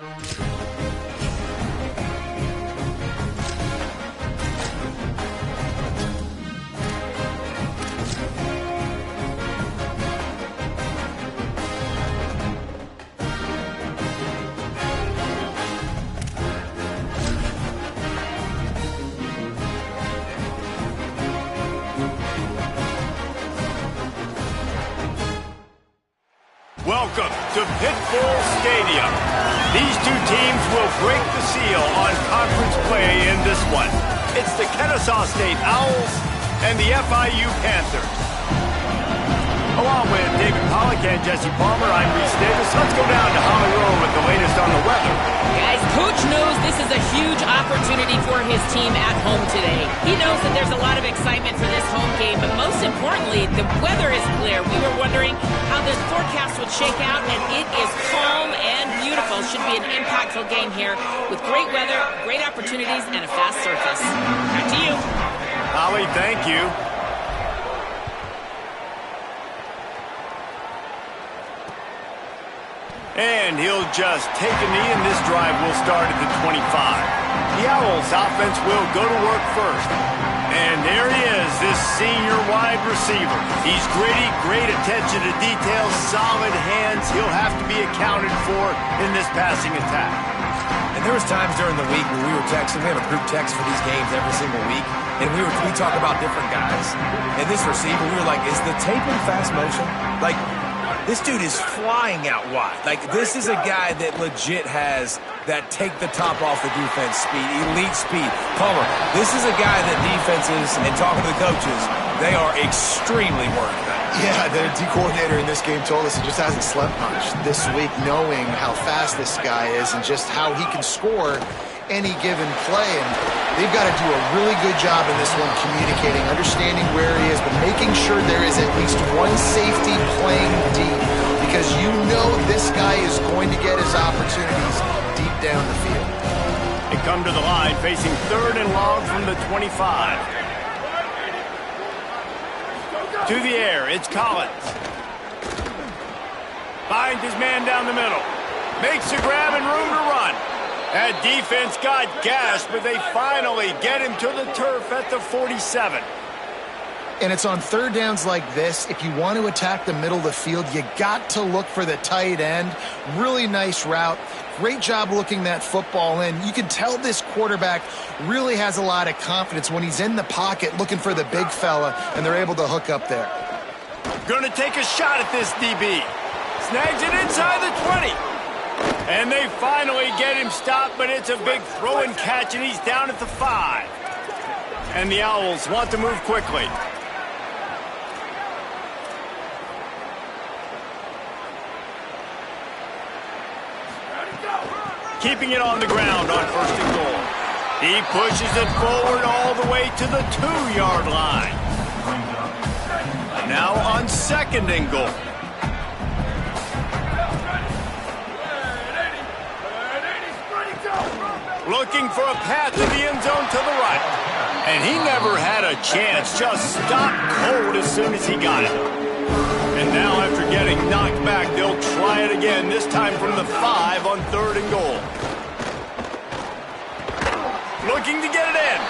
Welcome to Pitbull Stadium. These two teams will break the seal on conference play in this one. It's the Kennesaw State Owls and the FIU Panthers. Along with David Pollack and Jesse Palmer, I'm Reese Davis. Let's go down to Hollywood with the latest on the weather. Guys, Coach knows this is a huge opportunity for his team at home today. He knows that there's a lot of excitement for this home game, but most importantly, the weather is clear. We were wondering how this forecast would shake out, and it is calm and beautiful. Should be an impactful game here with great weather, great opportunities, and a fast surface. Back to you. Holly, thank you. And he'll just take a knee, and this drive will start at the 25. The Owls offense will go to work first. And there he is, this senior wide receiver. He's gritty, great attention to detail, solid hands. He'll have to be accounted for in this passing attack. And there was times during the week where we were texting. We have a group text for these games every single week. And we talk about different guys. And this receiver, we were like, is the tape in fast motion? Like, this dude is flying out wide. Like, this is a guy that legit has that take the top off the defense speed, elite speed. Palmer, this is a guy that defenses, and talking to the coaches, they are extremely worried about. Yeah, the D coordinator in this game told us he just hasn't slept much this week, knowing how fast this guy is and just how he can score any given play. And they've got to do a really good job in this one, communicating, understanding where he is, but making sure there is at least one safety playing deep, because you know this guy is going to get his opportunities deep down the field. They come to the line facing 3rd and long from the 25. To the air, it's Collins. Finds his man down the middle. Makes a grab and room to run. That defense got gashed, but they finally get him to the turf at the 47. And it's on third downs like this. If you want to attack the middle of the field, you got to look for the tight end. Really nice route. Great job looking that football in. You can tell this quarterback really has a lot of confidence when he's in the pocket looking for the big fella, and they're able to hook up there. Gonna take a shot at this DB. Snags it inside the 20. And they finally get him stopped, but it's a big throw and catch, and he's down at the 5. And the Owls want to move quickly. Keeping it on the ground on 1st and goal. He pushes it forward all the way to the 2-yard line. Now on 2nd and goal. Looking for a path to the end zone to the right. And he never had a chance. Just stopped cold as soon as he got it. And now after getting knocked back, they'll try it again, this time from the 5 on 3rd and goal. Looking to get it in.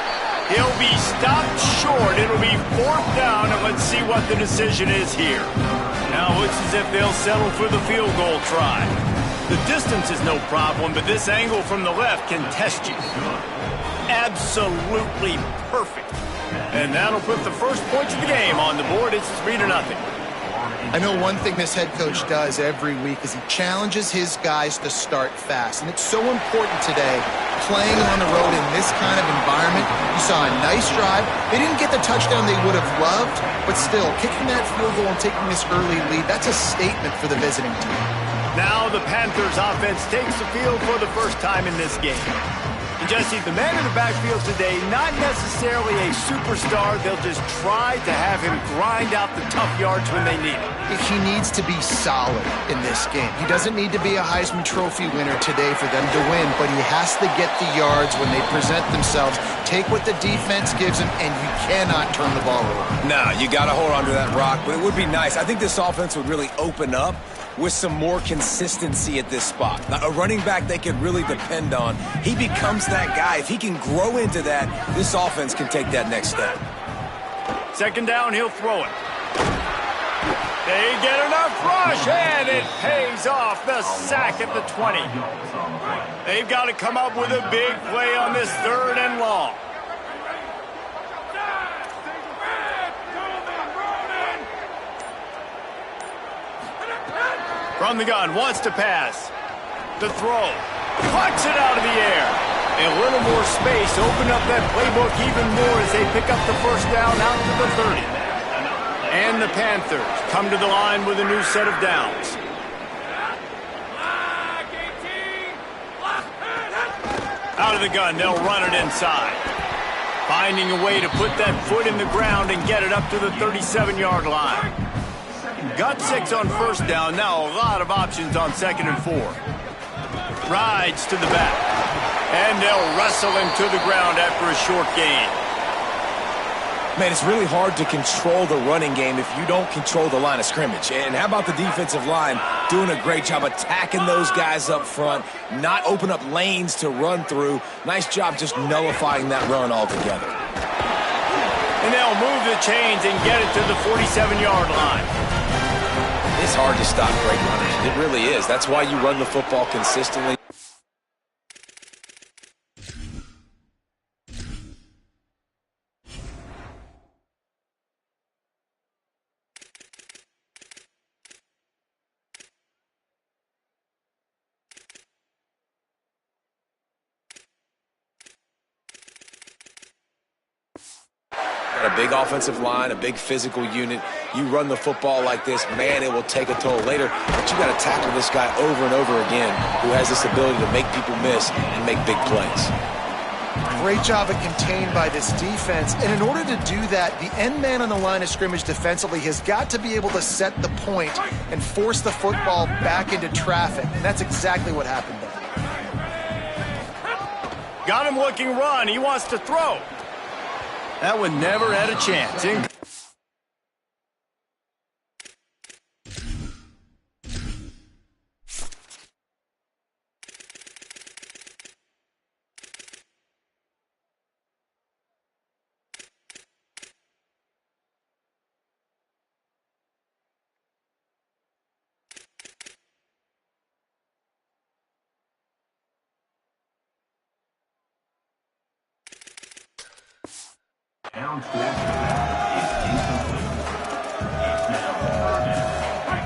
He'll be stopped short. It'll be 4th down, and let's see what the decision is here. Now it looks as if they'll settle for the field goal try. The distance is no problem, but this angle from the left can test you. Absolutely perfect. And that'll put the first points of the game on the board. It's 3-0. I know one thing this head coach does every week is he challenges his guys to start fast. And it's so important today, playing on the road in this kind of environment. You saw a nice drive. They didn't get the touchdown they would have loved, but still, kicking that field goal and taking this early lead, that's a statement for the visiting team. Now the Panthers offense takes the field for the first time in this game. And Jesse, the man in the backfield today, not necessarily a superstar. They'll just try to have him grind out the tough yards when they need it. He needs to be solid in this game. He doesn't need to be a Heisman Trophy winner today for them to win, but he has to get the yards when they present themselves. Take what the defense gives him, and you cannot turn the ball over. No, you got to hold on to that rock, but it would be nice. I think this offense would really open up with some more consistency at this spot. Now, a running back they can really depend on. He becomes that guy. If he can grow into that, this offense can take that next step. Second down, he'll throw it. They get enough rush, and it pays off. The sack at the 20. They've got to come up with a big play on this 3rd and long. From the gun, wants to pass. The throw. Punch it out of the air. A little more space. Open up that playbook even more as they pick up the first down out to the 30. And the Panthers come to the line with a new set of downs. Out of the gun, they'll run it inside. Finding a way to put that foot in the ground and get it up to the 37-yard line. Got 6 on first down. Now a lot of options on 2nd and 4. Rides to the back. And they'll wrestle him to the ground after a short gain. Man, it's really hard to control the running game if you don't control the line of scrimmage. And how about the defensive line doing a great job attacking those guys up front, not open up lanes to run through. Nice job just nullifying that run altogether. And they'll move the chains and get it to the 47-yard line. It's hard to stop great runners. It really is. That's why you run the football consistently. A big offensive line, a big physical unit. You run the football like this, man, it will take a toll later. But you got to tackle this guy over and over again who has this ability to make people miss and make big plays. Great job of contained by this defense. And in order to do that, the end man on the line of scrimmage defensively has got to be able to set the point and force the football back into traffic. And that's exactly what happened there. Got him looking run. He wants to throw. That one never had a chance.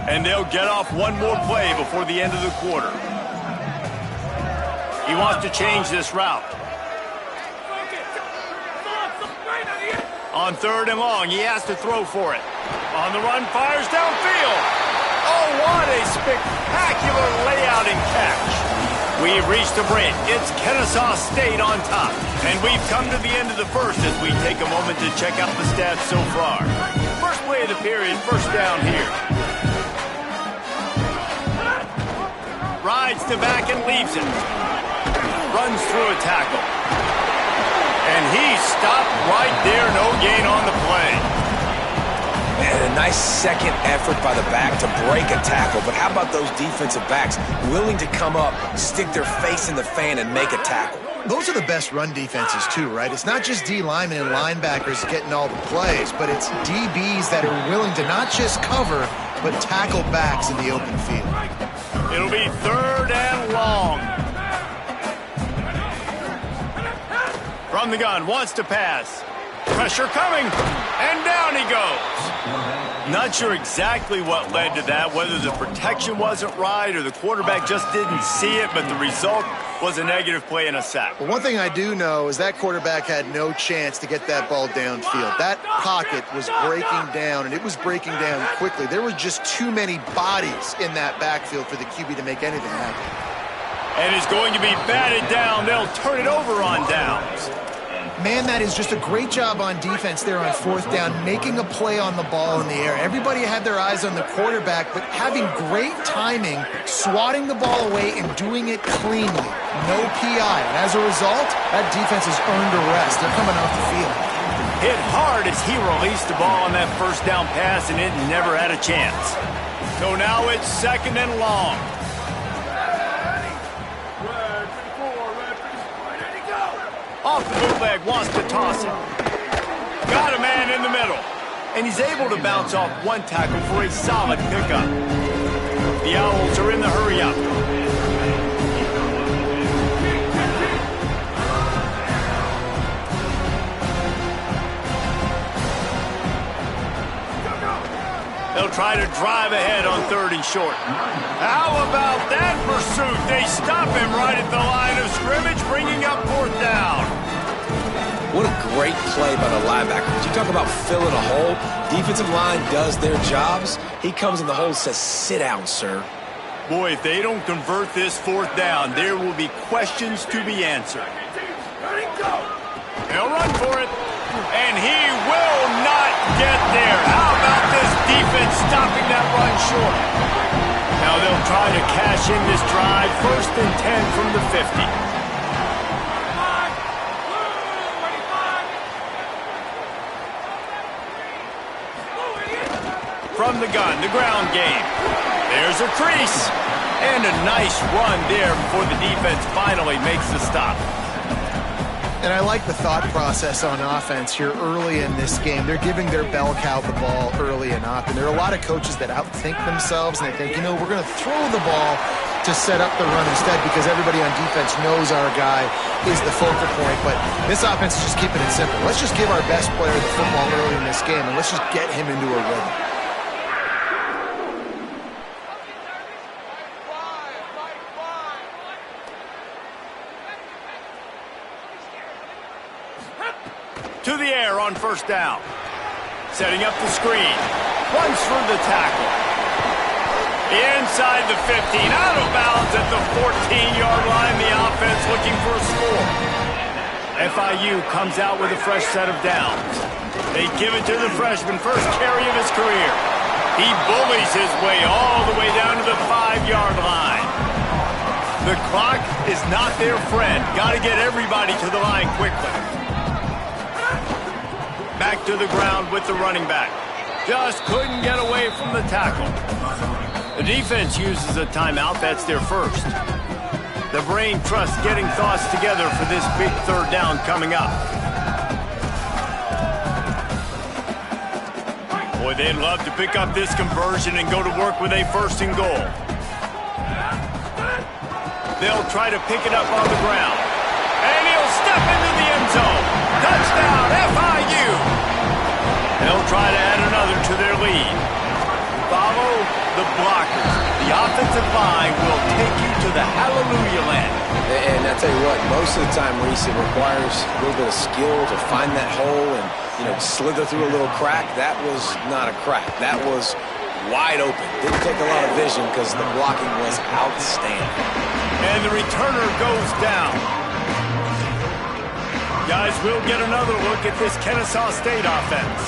And they'll get off one more play before the end of the quarter. He wants to change this route. On 3rd and long, he has to throw for it. On the run, fires downfield. Oh, what a spectacular layout and catch. We've reached a break. It's Kennesaw State on top. And we've come to the end of the first as we take a moment to check out the stats so far. First play of the period, first down here. Rides to back and leaves it. Runs through a tackle. And he stopped right there. No gain on the play. And a nice second effort by the back to break a tackle. But how about those defensive backs willing to come up, stick their face in the fan, and make a tackle? Those are the best run defenses too, right? It's not just D linemen and linebackers getting all the plays, but it's DBs that are willing to not just cover, but tackle backs in the open field. It'll be 3rd and long. From the gun, wants to pass. Pressure coming, and down he goes. Not sure exactly what led to that, whether the protection wasn't right or the quarterback just didn't see it, but the result was a negative play and a sack. Well, one thing I do know is that quarterback had no chance to get that ball downfield. That pocket was breaking down, and it was breaking down quickly. There were just too many bodies in that backfield for the QB to make anything happen. And is going to be batted down. They'll turn it over on downs. Man, that is just a great job on defense there on 4th down, making a play on the ball in the air. Everybody had their eyes on the quarterback, but having great timing, swatting the ball away and doing it cleanly. No PI. And as a result, that defense has earned a rest. They're coming off the field. Hit hard as he released the ball on that first down pass, and it never had a chance. So now it's 2nd and long. Off the bootleg, wants to toss it. Got a man in the middle. And he's able to bounce off one tackle for a solid pickup. The Owls are in the hurry-up. They'll try to drive ahead on 3rd and short. How about that pursuit? They stop him right at the line of scrimmage, bringing up 4th down. What a great play by the linebacker. You talk about filling a hole. Defensive line does their jobs. He comes in the hole and says, sit down, sir. Boy, if they don't convert this 4th down, there will be questions to be answered. They'll run for it. And he will not get there. How about this defense stopping that run short? Now they'll try to cash in this drive. 1st and 10 from the 50. From the gun, the ground game. There's a crease. And a nice run there before the defense finally makes the stop. And I like the thought process on offense here early in this game. They're giving their bell cow the ball early and often. There are a lot of coaches that outthink themselves, and they think, you know, we're going to throw the ball to set up the run instead because everybody on defense knows our guy is the focal point. But this offense is just keeping it simple. Let's just give our best player the football early in this game, and let's just get him into a rhythm. To the air on 1st down. Setting up the screen. Runs for the tackle. Inside the 15. Out of bounds at the 14-yard line. The offense looking for a score. FIU comes out with a fresh set of downs. They give it to the freshman. First carry of his career. He bullies his way all the way down to the 5-yard line. The clock is not their friend. Got to get everybody to the line quickly. Back to the ground with the running back. Just couldn't get away from the tackle. The defense uses a timeout. That's their first. The brain trust getting thoughts together for this big 3rd down coming up. Boy, they'd love to pick up this conversion and go to work with a 1st and goal. They'll try to pick it up on the ground. And he'll step into the end zone. Touchdown, FIU! They'll try to add another to their lead. Follow the blockers. The offensive line will take you to the hallelujah land. And I tell you what, most of the time, Reese, it requires a little bit of skill to find that hole and, you know, slither through a little crack. That was not a crack. That was wide open. Didn't take a lot of vision because the blocking was outstanding. And the returner goes down. Guys, we'll get another look at this Kennesaw State offense.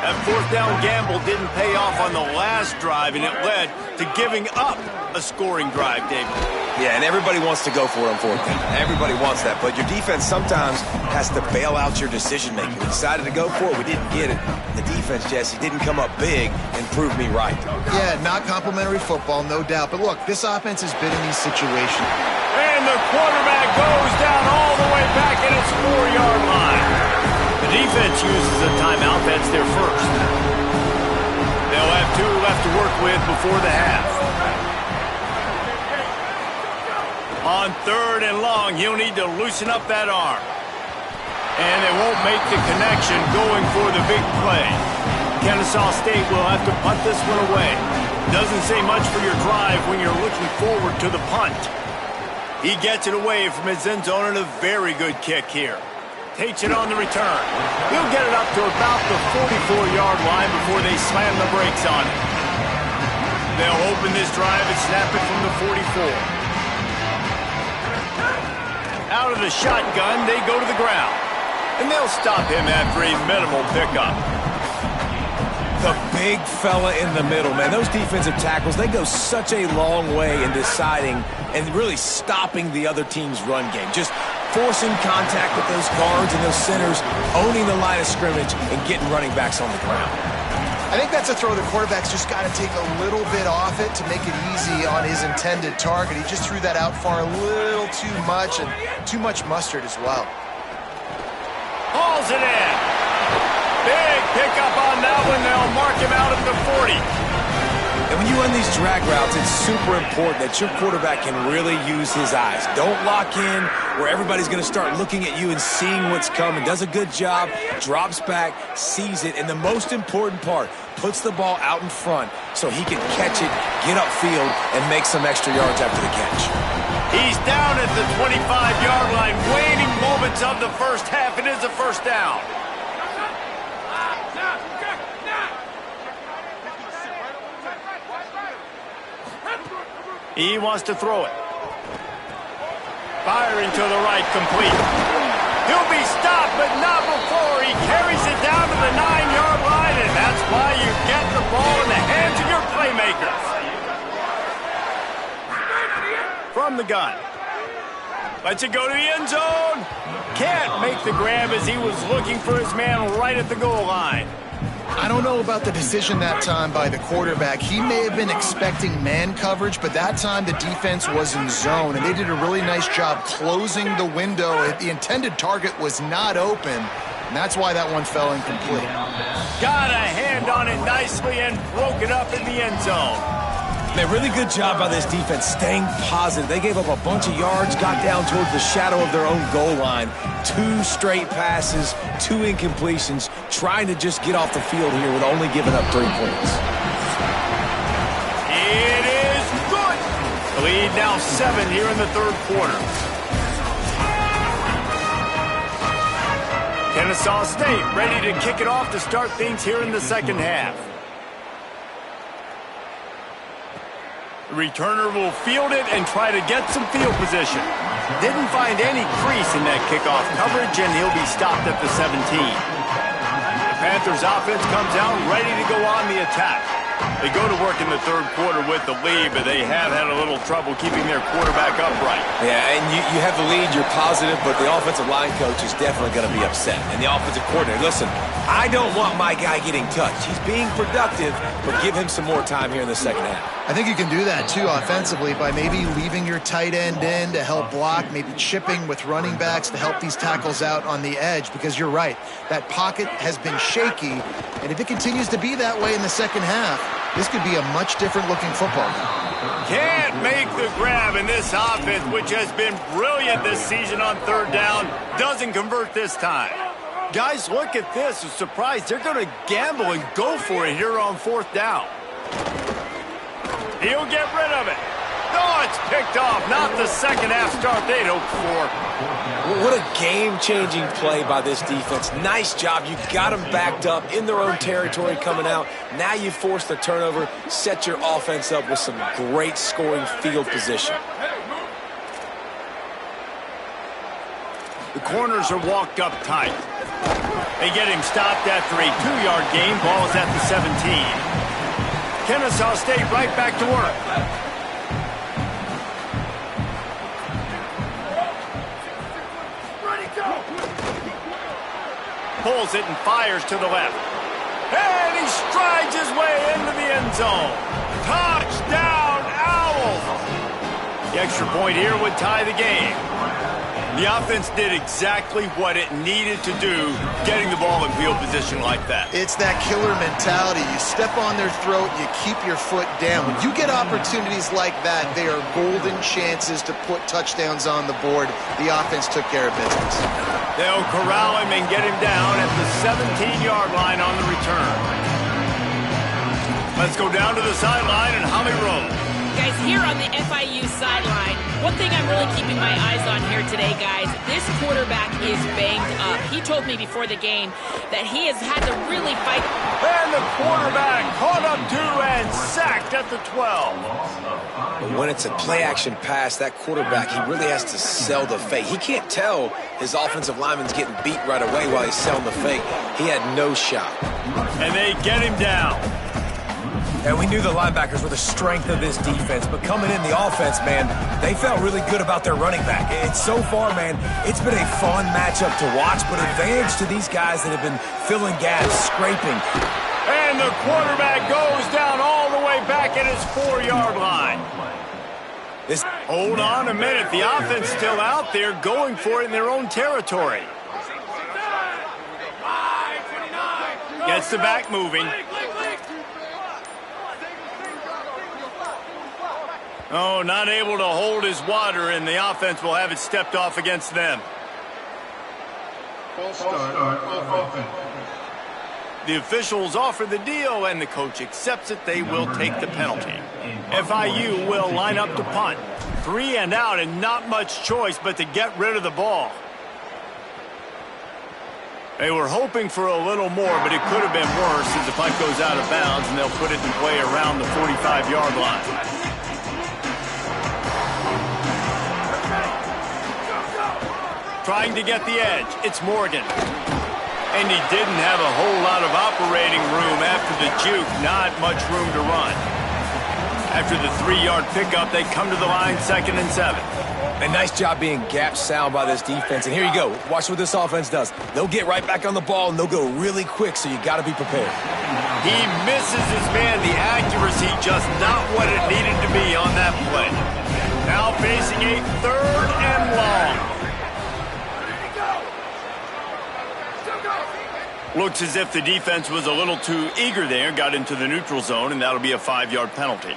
That 4th down gamble didn't pay off on the last drive, and it led to giving up a scoring drive, David. Yeah, and everybody wants to go for it on 4th down. Everybody wants that, but your defense sometimes has to bail out your decision-making. We decided to go for it. We didn't get it. The defense, Jesse, didn't come up big and prove me right. Yeah, not complimentary football, no doubt. But look, this offense has been in these situations. And the quarterback goes down all the way back at its 4-yard line. The defense uses a timeout. That's their first. They'll have 2 left to work with before the half. On 3rd and long, he'll need to loosen up that arm. And they won't make the connection going for the big play. Kennesaw State will have to punt this one away. Doesn't say much for your drive when you're looking forward to the punt. He gets it away from his end zone and a very good kick here. Takes it on the return. He'll get it up to about the 44-yard line before they slam the brakes on it. They'll open this drive and snap it from the 44. out of the shotgun, they go to the ground. And they'll stop him after a minimal pickup. The big fella in the middle, man. Those defensive tackles, they go such a long way in deciding and really stopping the other team's run game. Just forcing contact with those guards and those centers, owning the line of scrimmage, and getting running backs on the ground. I think that's a throw the quarterback's just got to take a little bit off it to make it easy on his intended target. He just threw that out far a little too much, and too much mustard as well. Hauls it in. Big pickup on that one. They'll mark him out at the 40. And when you run these drag routes, it's super important that your quarterback can really use his eyes. Don't lock in where everybody's going to start looking at you and seeing what's coming. Does a good job, drops back, sees it, and the most important part, puts the ball out in front so he can catch it, get upfield, and make some extra yards after the catch. He's down at the 25-yard line. Waning moments of the first half. It is a first down. He wants to throw it. Firing to the right, complete. He'll be stopped, but not before. He carries it down to the 9-yard line, and that's why you get the ball in the hands of your playmakers. From the gun. Lets it go to the end zone. Can't make the grab as he was looking for his man right at the goal line. I don't know about the decision that time by the quarterback. He may have been expecting man coverage, but that time the defense was in zone, and they did a really nice job closing the window. The intended target was not open, and that's why that one fell incomplete. Got a hand on it nicely and broke it up in the end zone. Man, really good job by this defense staying positive. They gave up a bunch of yards, got down towards the shadow of their own goal line. 2 straight passes, 2 incompletions, trying to just get off the field here with only giving up 3 points. It is good. The lead now 7 here in the third quarter. Kennesaw State ready to kick it off to start things here in the second half. The returner will field it and try to get some field position. Didn't find any crease in that kickoff coverage, and he'll be stopped at the 17. The Panthers offense comes out ready to go on the attack. They go to work in the third quarter with the lead, but they have had a little trouble keeping their quarterback upright. Yeah, and you have the lead, you're positive, but the offensive line coach is definitely going to be upset. And the offensive coordinator, listen, I don't want my guy getting touched. He's being productive, but give him some more time here in the second half. I think you can do that, too, offensively, by maybe leaving your tight end in to help block, maybe chipping with running backs to help these tackles out on the edge, because you're right. That pocket has been shaky, and if it continues to be that way in the second half, this could be a much different-looking football game. Can't make the grab, and this offense, which has been brilliant this season on third down, doesn't convert this time. Guys, look at this. I'm surprised they're going to gamble and go for it here on fourth down. He'll get rid of it. No, it's picked off. Not the second half start they'd hoped for. What a game-changing play by this defense. Nice job. You got them backed up in their own territory coming out. Now you force the turnover, set your offense up with some great scoring field position. The corners are walked up tight. They get him stopped after a 2-yard gain. Ball is at the 17. Kennesaw State right back to work. Pulls it and fires to the left. And he strides his way into the end zone. Touchdown, Owls! The extra point here would tie the game. The offense did exactly what it needed to do, getting the ball in field position like that. It's that killer mentality. You step on their throat, you keep your foot down. When you get opportunities like that, they are golden chances to put touchdowns on the board. The offense took care of business. They'll corral him and get him down at the 17-yard line on the return. Let's go down to the sideline and Holly Rowe. Guys, here on the FIU sideline, One thing I'm really keeping my eyes on here today, guys, this quarterback is banged up. He told me before the game that he has had to really fight. And the quarterback caught up to and sacked at the 12. But when it's a play-action pass, that quarterback, he really has to sell the fake. He can't tell his offensive lineman's getting beat right away while he's selling the fake. He had no shot. And they get him down. And we knew the linebackers were the strength of this defense, but coming in the offense, man, they felt really good about their running back. And so far, man, it's been a fun matchup to watch, but advantage to these guys that have been filling gaps, scraping. And the quarterback goes down all the way back at his 4-yard line. Hold on a minute. The offense still out there going for it in their own territory. Gets the back moving. Oh, not able to hold his water, and the offense will have it stepped off against them. The officials offer the deal, and the coach accepts it. They will take the penalty. FIU will line up to punt. 3 and out, and not much choice but to get rid of the ball. They were hoping for a little more, but it could have been worse as the punt goes out of bounds, and they'll put it in play around the 45-yard line. Trying to get the edge. It's Morgan. And he didn't have a whole lot of operating room after the juke. Not much room to run. After the 3-yard pickup, they come to the line 2nd and 7. And nice job being gap sound by this defense. And here you go. Watch what this offense does. They'll get right back on the ball, and they'll go really quick, so you got to be prepared. He misses his man. The accuracy just not what it needed to be on that play. Now facing a 3rd and long. Looks as if the defense was a little too eager there, got into the neutral zone, and that'll be a 5-yard penalty.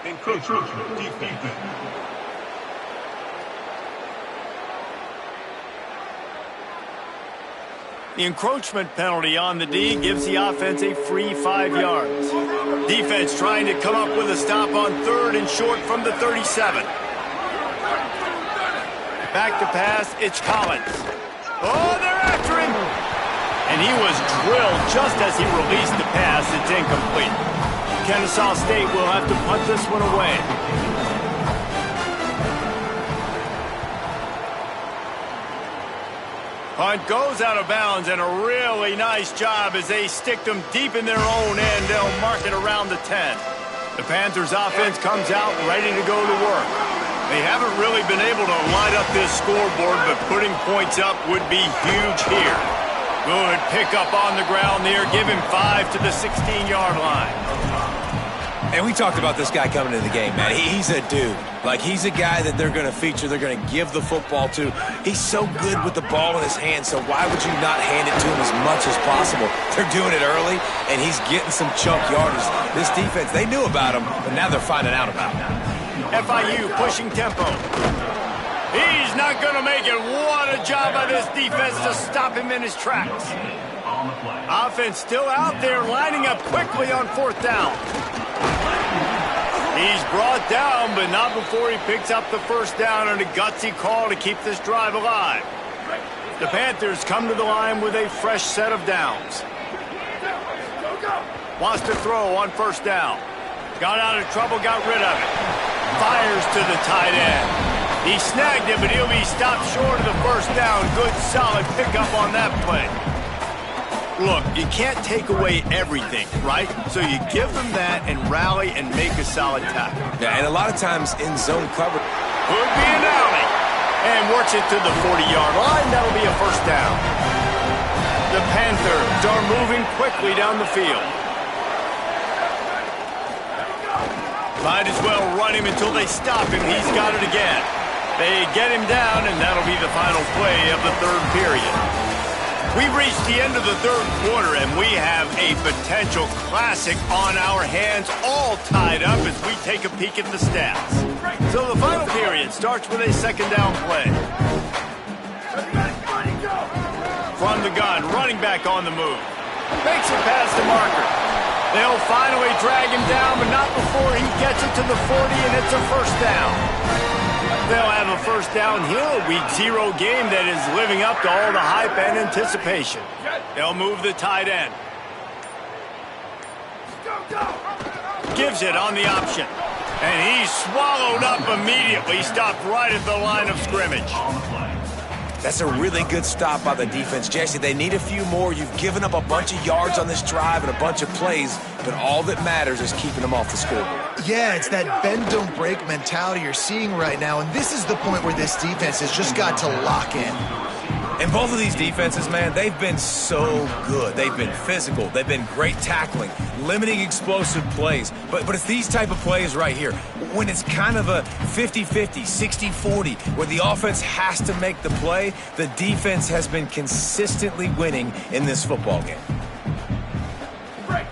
Encroachment defense. The encroachment penalty on the D gives the offense a free 5 yards. Defense trying to come up with a stop on 3rd and short from the 37. Back to pass, it's Collins. Oh, they're after him! And he was drilled just as he released the pass. It's incomplete. Kennesaw State will have to punt this one away. Punt goes out of bounds, and a really nice job as they stick them deep in their own end. They'll mark it around the 10. The Panthers offense comes out ready to go to work. They haven't really been able to light up this scoreboard, but putting points up would be huge here. Good pickup on the ground there. Give him 5 to the 16-yard line. And we talked about this guy coming into the game, man. He's a dude. Like, he's a guy that they're going to feature, they're going to give the football to. He's so good with the ball in his hand, so why would you not hand it to him as much as possible? They're doing it early, and he's getting some chunk yardage. This defense, they knew about him, but now they're finding out about him. FIU pushing tempo. He's not going to make it. What a job by this defense to stop him in his tracks. Offense still out there, lining up quickly on 4th down. He's brought down, but not before he picks up the 1st down on a gutsy call to keep this drive alive. The Panthers come to the line with a fresh set of downs. Wants to throw on 1st down. Got out of trouble, got rid of it. Fires to the tight end. He snagged it, but he'll be stopped short of the 1st down. Good, solid pickup on that play. Look, you can't take away everything, right? So you give them that and rally and make a solid tackle. Yeah, and a lot of times in zone cover. Could be an alley. And works it to the 40-yard line. That'll be a 1st down. The Panthers are moving quickly down the field. Might as well run him until they stop him. He's got it again. They get him down, and that'll be the final play of the 3rd period. We've reached the end of the 3rd quarter, and we have a potential classic on our hands, all tied up as we take a peek at the stats. So the final period starts with a 2nd down play. From the gun, running back on the move. Makes it past the marker. They'll finally drag him down, but not before he gets it to the 40, and it's a 1st down. first down here, a week 0 game that is living up to all the hype and anticipation. They'll move the tight end. Gives it on the option. And he's swallowed up immediately, stopped right at the line of scrimmage. That's a really good stop by the defense. Jesse, they need a few more. You've given up a bunch of yards on this drive and a bunch of plays, but all that matters is keeping them off the scoreboard. Yeah, it's that bend, don't break mentality you're seeing right now, and this is the point where this defense has just got to lock in. And both of these defenses, man, they've been so good. They've been physical. They've been great tackling, limiting explosive plays. But it's these type of plays right here, when it's kind of a 50-50, 60-40, where the offense has to make the play, the defense has been consistently winning in this football game.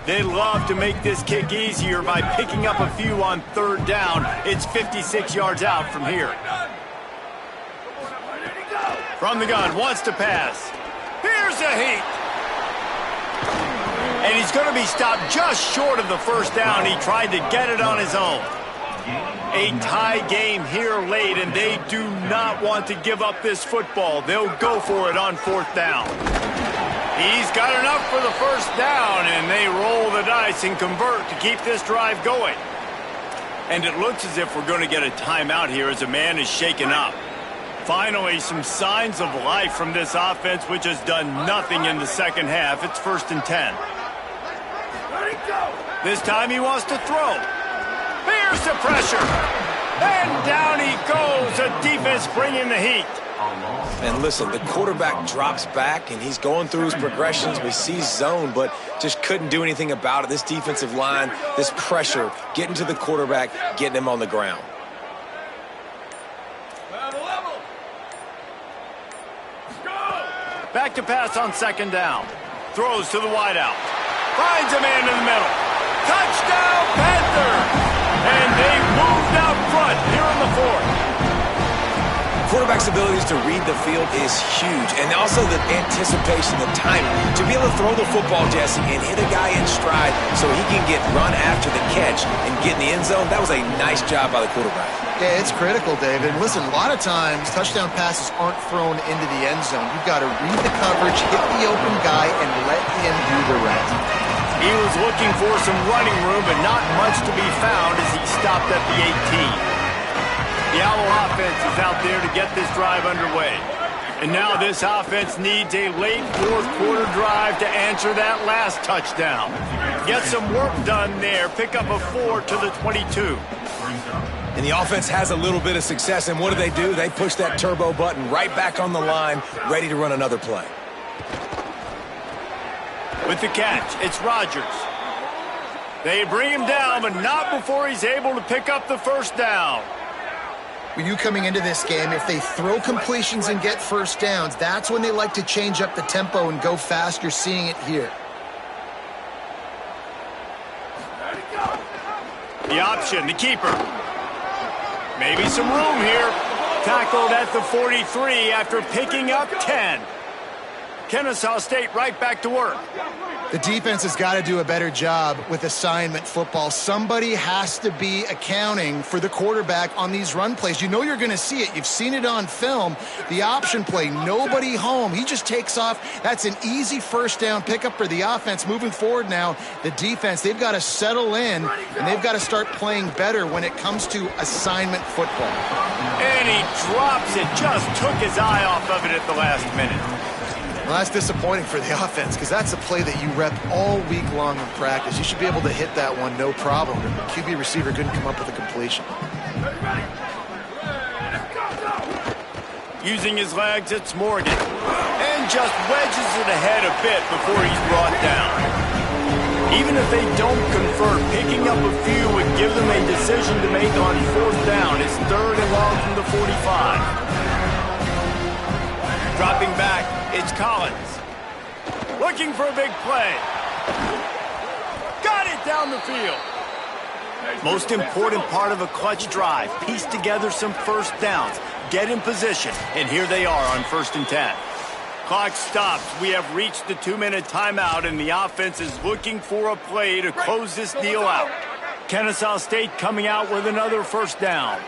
They love to make this kick easier by picking up a few on third down. It's 56 yards out from here. From the gun, wants to pass. Here's a heat. And he's going to be stopped just short of the first down. He tried to get it on his own. A tie game here late, and they do not want to give up this football. They'll go for it on fourth down. He's got enough for the first down, and they roll the dice and convert to keep this drive going. And it looks as if we're going to get a timeout here as a man is shaken up. Finally, some signs of life from this offense, which has done nothing in the second half. It's 1st and 10. This time he wants to throw. Here's the pressure. And down he goes. The defense bringing the heat. And listen, the quarterback drops back, and he's going through his progressions. We see zone, but just couldn't do anything about it. This defensive line, this pressure, getting to the quarterback, getting him on the ground. Back to pass on second down. Throws to the wideout. Finds a man in the middle. Touchdown, Panthers! And they moved out front here in the fourth. Quarterback's abilities to read the field is huge, and also the anticipation, the timing. To be able to throw the football, Jesse, and hit a guy in stride so he can get run after the catch and get in the end zone, that was a nice job by the quarterback. Yeah, it's critical, David. Listen, a lot of times touchdown passes aren't thrown into the end zone. You've got to read the coverage, hit the open guy, and let him do the rest. He was looking for some running room, but not much to be found as he stopped at the 18. The Owl offense is out there to get this drive underway. And now this offense needs a late fourth quarter drive to answer that last touchdown. Get some work done there. Pick up a 4 to the 22. And the offense has a little bit of success, and what do? They push that turbo button right back on the line, ready to run another play. With the catch, it's Rodgers. They bring him down, but not before he's able to pick up the first down. When you coming into this game, if they throw completions and get first downs, that's when they like to change up the tempo and go fast. You're seeing it here. The option, the keeper. Maybe some room here. Tackled at the 43 after picking up 10. Kennesaw State right back to work. The defense has got to do a better job with assignment football. Somebody has to be accounting for the quarterback on these run plays. You know you're going to see it. You've seen it on film. The option play, nobody home. He just takes off. That's an easy first down pickup for the offense. Moving forward now, the defense, they've got to settle in, and they've got to start playing better when it comes to assignment football. And he drops it. Just took his eye off of it at the last minute. Well, that's disappointing for the offense because that's a play that you rep all week long in practice. You should be able to hit that one no problem. The QB receiver couldn't come up with a completion. Using his legs, it's Morgan. And just wedges it ahead a bit before he's brought down. Even if they don't convert, picking up a few would give them a decision to make on fourth down. It's 3rd and long from the 45. Dropping back, it's Collins. Looking for a big play. Got it down the field. Most important part of a clutch drive. Piece together some first downs. Get in position. And here they are on 1st and 10. Clock stops. We have reached the 2-minute timeout, and the offense is looking for a play to close this deal out. Kennesaw State coming out with another first down.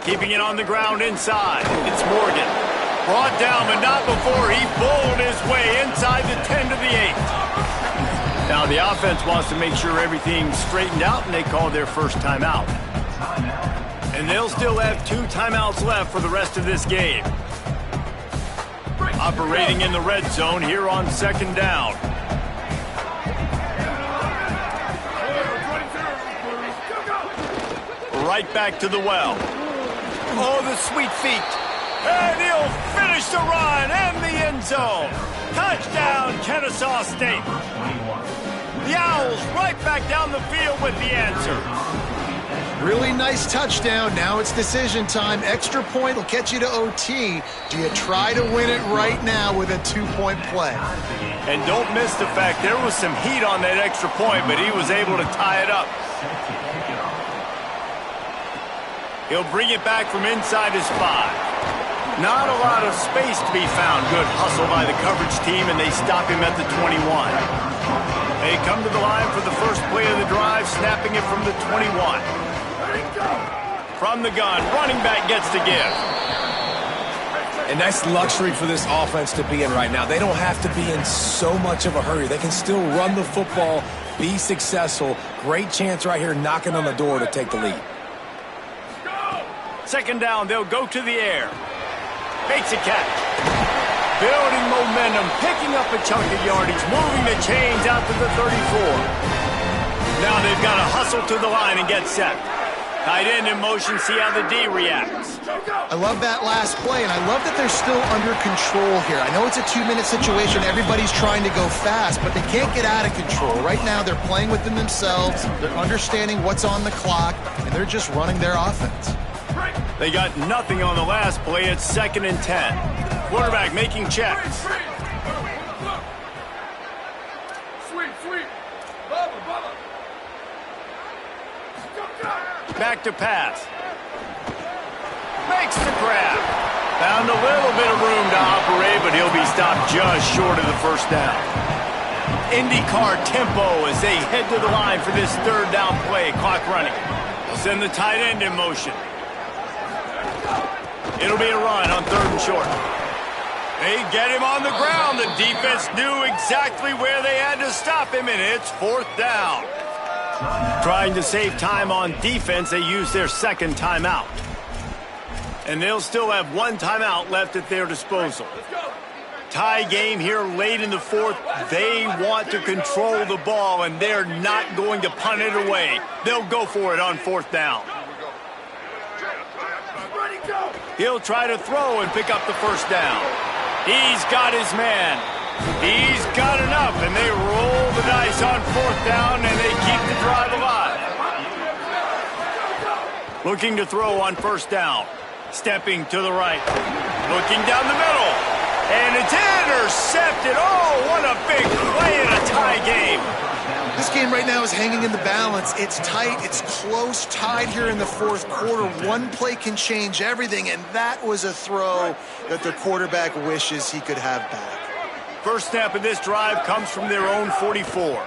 Keeping it on the ground inside. It's Morgan. Brought down, but not before he bowled his way inside the 10 to the 8. Now the offense wants to make sure everything's straightened out, and they call their first timeout. And they'll still have 2 timeouts left for the rest of this game. Operating in the red zone here on 2nd down. Right back to the well. Oh, the sweet feet. And he'll finish the run and the end zone. Touchdown, Kennesaw State. The Owls right back down the field with the answer. Really nice touchdown. Now it's decision time. Extra point will get you to OT. Do you try to win it right now with a 2-point play? And don't miss the fact there was some heat on that extra point, but he was able to tie it up. He'll bring it back from inside his 5. Not a lot of space to be found. Good hustle by the coverage team, and they stop him at the 21. They come to the line for the first play of the drive, snapping it from the 21. From the gun, running back gets to give. And that's luxury for this offense to be in right now. They don't have to be in so much of a hurry. They can still run the football, be successful. Great chance right here knocking on the door to take the lead. 2nd down, they'll go to the air. Makes a catch. Building momentum, picking up a chunk of yardage, moving the chains out to the 34. Now they've got to hustle to the line and get set. Tight end in motion, see how the D reacts. I love that last play, and I love that they're still under control here. I know it's a 2-minute situation. Everybody's trying to go fast, but they can't get out of control. Right now, they're playing within themselves. They're understanding what's on the clock, and they're just running their offense. They got nothing on the last play. It's 2nd and 10. Quarterback making checks. Back to pass. Makes the grab. Found a little bit of room to operate, but he'll be stopped just short of the 1st down. IndyCar tempo as they head to the line for this 3rd down play. Clock running. They'll send the tight end in motion. It'll be a run on 3rd and short. They get him on the ground. The defense knew exactly where they had to stop him, and it's 4th down. Trying to save time on defense, they use their 2nd timeout. And they'll still have 1 timeout left at their disposal. Tie game here late in the 4th. They want to control the ball, and they're not going to punt it away. They'll go for it on 4th down. He'll try to throw and pick up the 1st down. He's got his man. He's got enough, and they roll the dice on 4th down, and they keep the drive alive. Looking to throw on 1st down. Stepping to the right. Looking down the middle. And it's intercepted. Oh, what a big play in a tie game. This game right now is hanging in the balance. It's tight, it's close, tied here in the 4th quarter. One play can change everything, and that was a throw that the quarterback wishes he could have back. First snap of this drive comes from their own 44.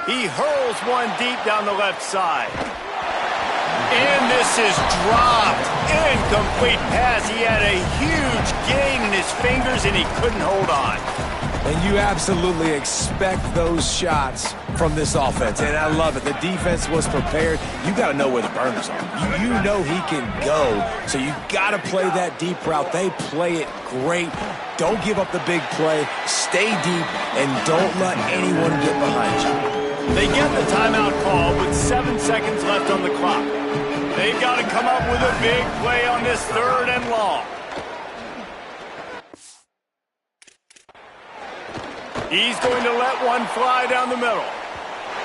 He hurls one deep down the left side. And this is dropped. Incomplete pass. He had a huge gain in his fingers, and he couldn't hold on. And you absolutely expect those shots from this offense, and I love it. The defense was prepared. You got to know where the burners are. You know he can go, so you got to play that deep route. They play it great. Don't give up the big play. Stay deep, and don't let anyone get behind you. They get the timeout call with 7 seconds left on the clock. They've got to come up with a big play on this 3rd and long. He's going to let one fly down the middle.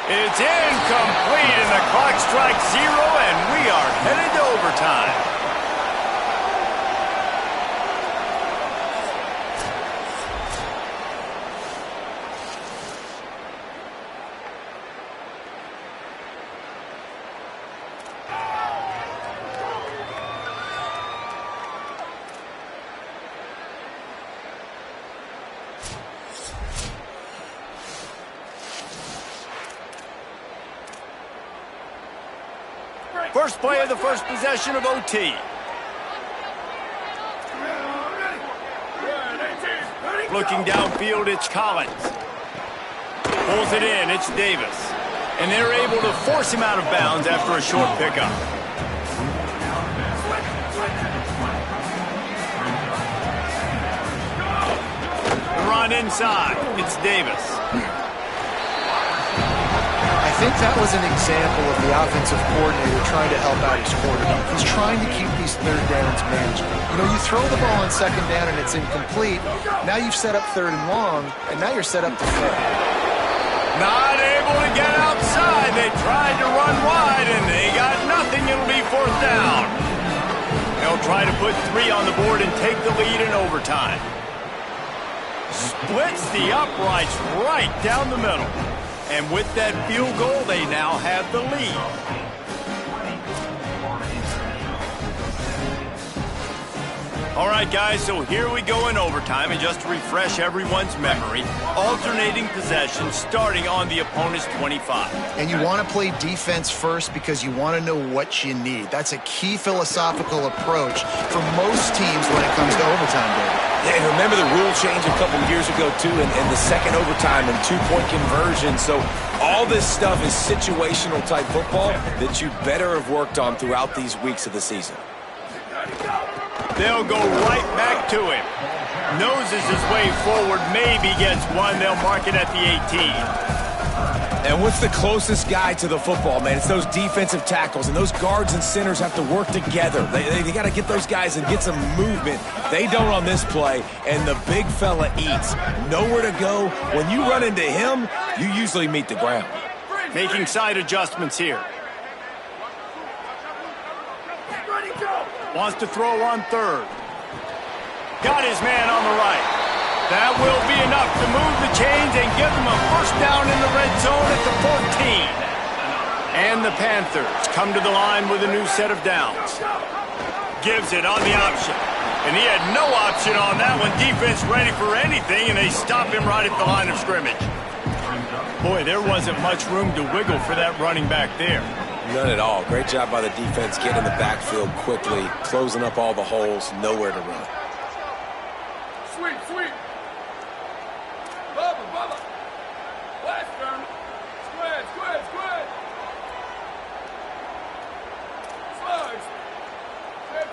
It's incomplete, and the clock strikes 0, and we are headed to overtime. First play of the first possession of OT. Looking downfield, it's Collins. Pulls it in, it's Davis. And they're able to force him out of bounds after a short pickup. The run inside, it's Davis. I think that was an example of the offensive coordinator trying to help out his quarterback. He's trying to keep these third downs manageable. You know, you throw the ball on second down and it's incomplete. Now you've set up third and long, and now you're set up to fail. Not able to get outside. They tried to run wide, and they got nothing. It'll be fourth down. They'll try to put 3 on the board and take the lead in overtime. Splits the uprights right down the middle. And with that field goal, they now have the lead. All right, guys, so here we go in overtime. And just to refresh everyone's memory, alternating possession starting on the opponent's 25. And you want to play defense first because you want to know what you need. That's a key philosophical approach for most teams when it comes to overtime, David. Yeah, and remember the rule change a couple years ago, too, in the second overtime and 2-point conversion. So all this stuff is situational type football that you better have worked on throughout these weeks of the season. They'll go right back to him. Noses his way forward, maybe gets one. They'll mark it at the 18. And what's the closest guy to the football, man? It's those defensive tackles, and those guards and centers have to work together. They got to get those guys and get some movement. They don't on this play, and the big fella eats. Nowhere to go. When you run into him, you usually meet the ground. Making side adjustments here. Wants to throw on third. Got his man on the right. That will be enough to move the chains and give them a first down in the red zone at the 14. And the Panthers come to the line with a new set of downs. Gives it on the option. And he had no option on that one. Defense ready for anything, and they stop him right at the line of scrimmage. Boy, there wasn't much room to wiggle for that running back there. None at all. Great job by the defense getting in the backfield quickly, closing up all the holes, nowhere to run. Sweet. Bubba. Western. Squid. Slugs.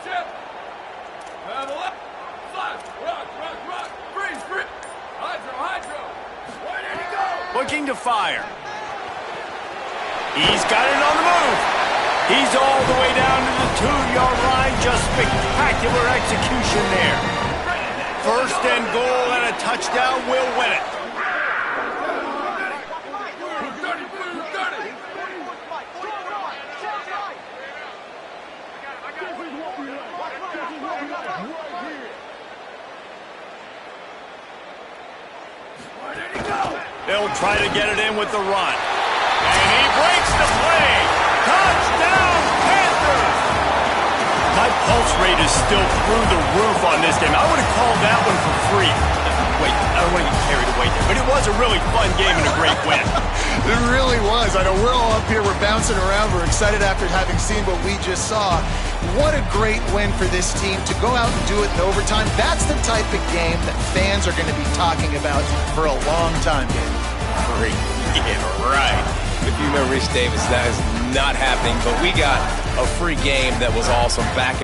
Chip. The left. Slugs. Rock. Freeze. Hydro. Where did he go? Looking to fire. He's got it on the move. He's all the way down to the 2-yard line. Just spectacular execution there. First and goal and a touchdown will win it. They'll try to get it in with the run. And he breaks the play. Touchdown, Panthers! My pulse rate is still through the roof on this game. I would have called that one for free. Wait, I don't want to get carried away there. But it was a really fun game and a great win. It really was. I know we're all up here. We're bouncing around. We're excited after having seen what we just saw. What a great win for this team to go out and do it in overtime. That's the type of game that fans are going to be talking about for a long time, David. Great. Yeah, right. If you know Rich Davis, that is not happening. But we got a free game that was awesome back.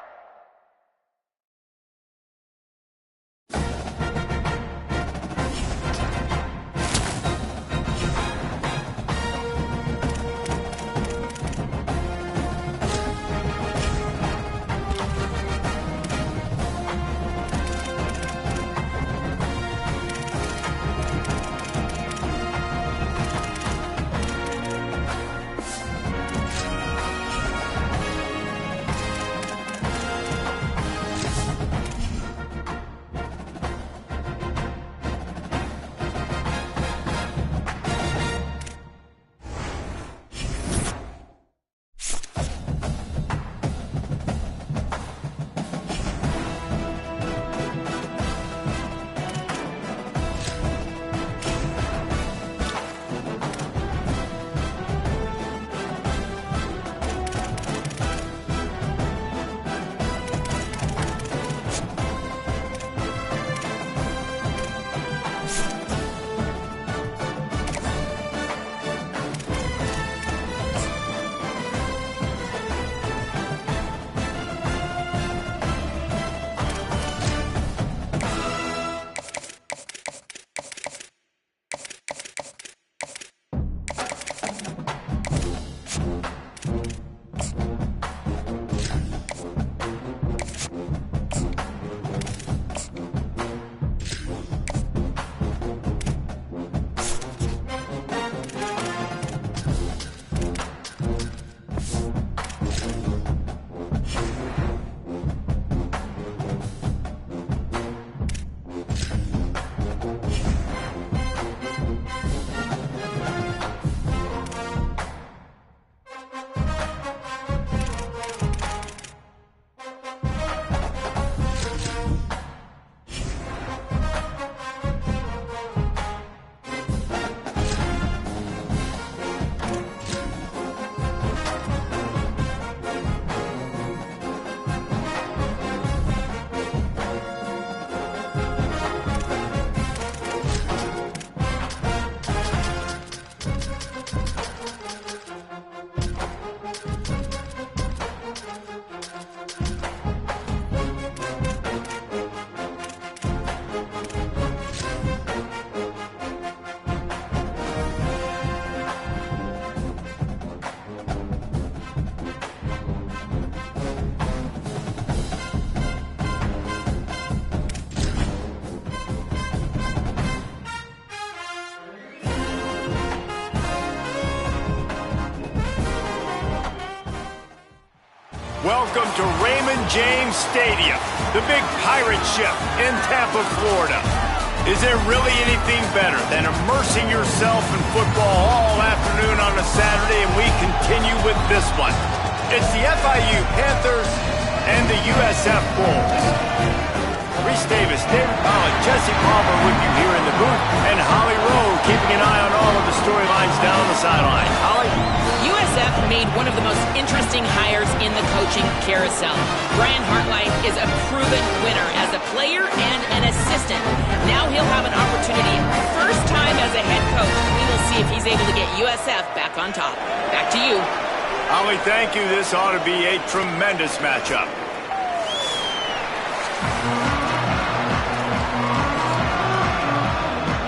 Welcome to Raymond James Stadium, the big pirate ship in Tampa, Florida. Is there really anything better than immersing yourself in football all afternoon on a Saturday, and we continue with this one. It's the FIU Panthers and the USF Bulls. Reese Davis, David Pollock, Jesse Palmer with you here in the booth, and Holly Rowe keeping an eye on all of the storylines down the sideline. Holly? USF made one of the most interesting hires in the coaching carousel. Brian Hartline is a proven winner as a player and an assistant. Now he'll have an opportunity, first time as a head coach. We will see if he's able to get USF back on top. Back to you. Holly, thank you. This ought to be a tremendous matchup.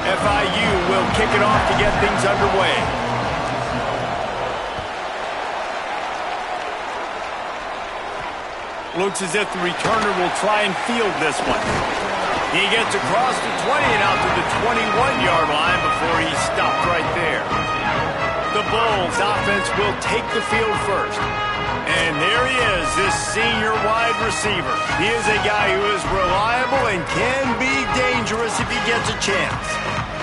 FIU will kick it off to get things underway. Looks as if the returner will try and field this one. He gets across the 20 and out to the 21-yard line before he stopped right there. The Bulls offense will take the field first. And there he is, this senior wide receiver. He is a guy who is reliable and can be dangerous if he gets a chance.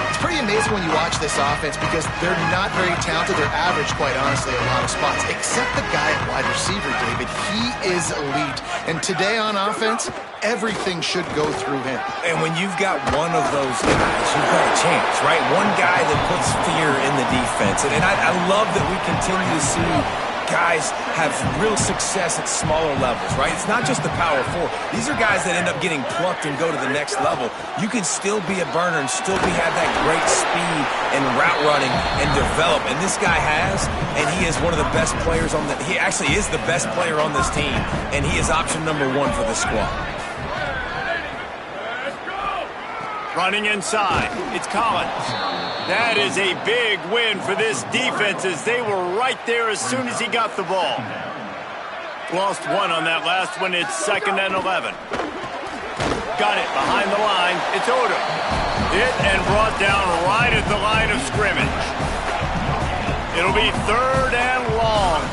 It's pretty amazing when you watch this offense because they're not very talented. They're average, quite honestly, a lot of spots. Except the guy at wide receiver, David. He is elite. And today on offense, everything should go through him. And when you've got one of those guys, you've got a chance, right? One guy that puts fear in the defense. And I love that we continue to see guys have real success at smaller levels, right? It's not just the power four. These are guys that end up getting plucked and go to the next level. You can still be a burner and still have that great speed and route running and develop. And this guy has, and he is one of the best players on he actually is the best player on this team, and he is option number one for the squad. Running inside, it's Collins. That is a big win for this defense as they were right there as soon as he got the ball. Lost one on that last one. It's 2nd and 11. Got it behind the line. It's Odom. Hit and brought down right at the line of scrimmage. It'll be 3rd and long.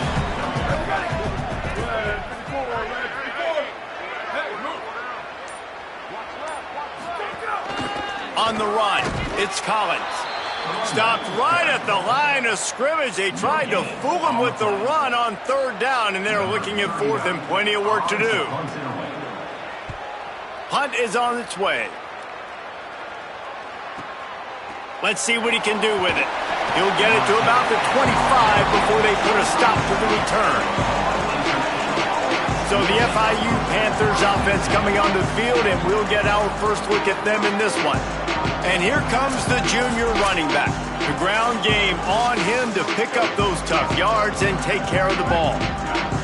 On the run, it's Collins. Stopped right at the line of scrimmage. They tried to fool him with the run on 3rd down, and they're looking at 4th and plenty of work to do. Punt is on its way. Let's see what he can do with it. He'll get it to about the 25 before they put a stop to the return. So the FIU Panthers offense coming onto the field, and we'll get our first look at them in this one. And here comes the junior running back. The ground game on him to pick up those tough yards and take care of the ball.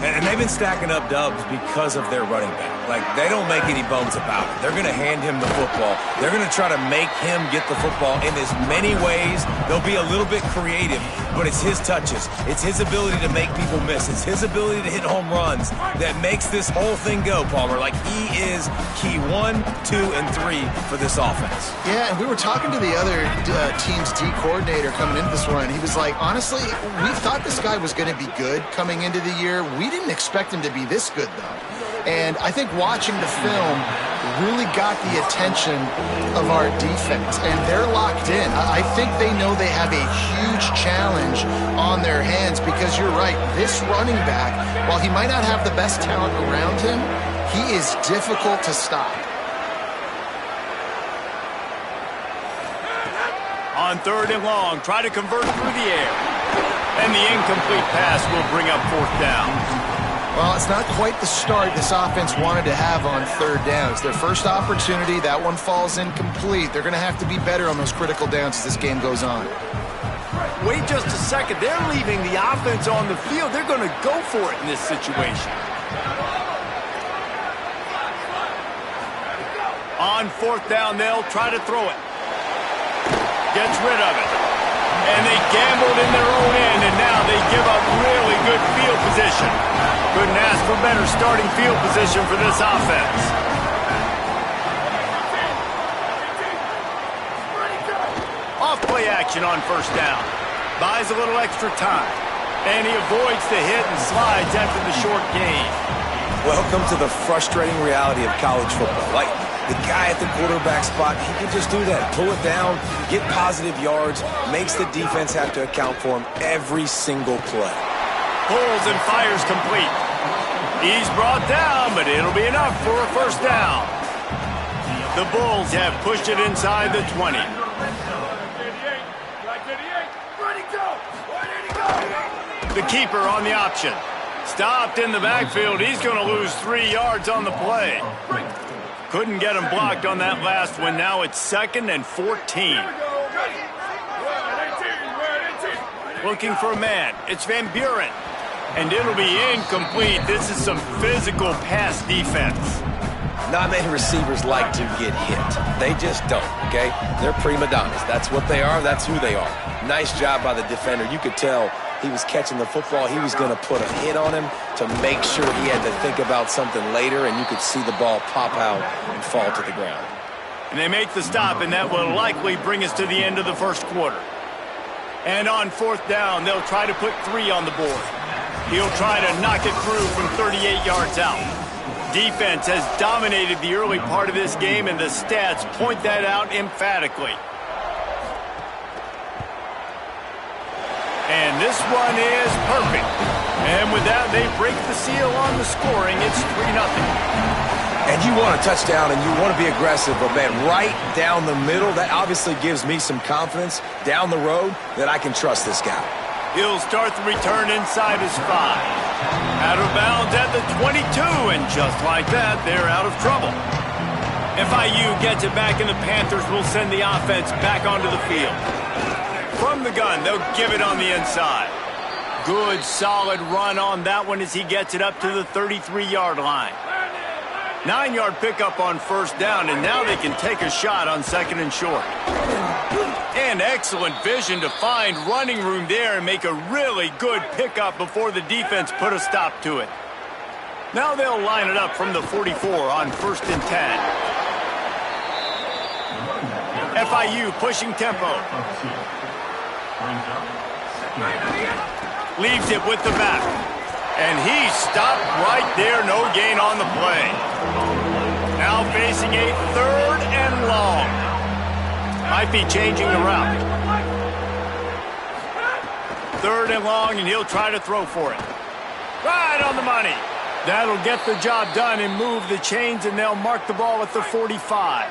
And they've been stacking up dubs because of their running back. Like, they don't make any bones about it. They're going to hand him the football. They're going to try to make him get the football in as many ways. They'll be a little bit creative, but it's his touches. It's his ability to make people miss. It's his ability to hit home runs that makes this whole thing go, Palmer. Like, he is key 1, 2, and 3 for this offense. Yeah, and we were talking to the other team's D coordinator coming into this one, and he was like, honestly, we thought this guy was going to be good coming into the year. We didn't expect him to be this good, though. And I think watching the film really got the attention of our defense, and they're locked in. I think they know they have a huge challenge on their hands because you're right, this running back, while he might not have the best talent around him, he is difficult to stop. On 3rd and long, try to convert through the air. And the incomplete pass will bring up 4th down. Well, it's not quite the start this offense wanted to have on 3rd down. It's their first opportunity. That one falls incomplete. They're going to have to be better on those critical downs as this game goes on. Wait just a second. They're leaving the offense on the field. They're going to go for it in this situation. On 4th down, they'll try to throw it. Gets rid of it. And they gambled in their own end, and now they give up really good field position. Couldn't ask for better starting field position for this offense. Off play action on 1st down. Buys a little extra time. And he avoids the hit and slides after the short gain. Welcome to the frustrating reality of college football. Like, the guy at the quarterback spot, he can just do that. Pull it down, get positive yards, makes the defense have to account for him every single play. Pulls and fires complete. He's brought down, but it'll be enough for a first down. The Bulls have pushed it inside the 20. The keeper on the option. Stopped in the backfield. He's going to lose 3 yards on the play. Couldn't get him blocked on that last one. Now it's 2nd and 14. Looking for a man. It's Van Buren. And it'll be incomplete. This is some physical pass defense. Not many receivers like to get hit. They just don't, okay? They're prima donnas. That's what they are. That's who they are. Nice job by the defender. You could tell he was catching the football. He was going to put a hit on him to make sure he had to think about something later, and you could see the ball pop out and fall to the ground. And they make the stop, and that will likely bring us to the end of the first quarter. And on 4th down, they'll try to put 3 on the board. He'll try to knock it through from 38 yards out. Defense has dominated the early part of this game, and the stats point that out emphatically. And this one is perfect. And with that, they break the seal on the scoring. It's 3-0. And you want a touchdown, and you want to be aggressive, but, man, right down the middle, that obviously gives me some confidence down the road that I can trust this guy. He'll start the return inside his 5. Out of bounds at the 22, and just like that, they're out of trouble. FIU gets it back, and the Panthers will send the offense back onto the field. From the gun, they'll give it on the inside. Good, solid run on that one as he gets it up to the 33-yard line. 9-yard pickup on 1st down, and now they can take a shot on 2nd and short. And excellent vision to find running room there and make a really good pickup before the defense put a stop to it. Now they'll line it up from the 44 on 1st and 10. FIU pushing tempo. Leaves it with the back. And he stopped right there. No gain on the play. Now facing a 3rd and long. Might be changing the route. 3rd and long, and he'll try to throw for it. Right on the money. That'll get the job done and move the chains, and they'll mark the ball at the 45.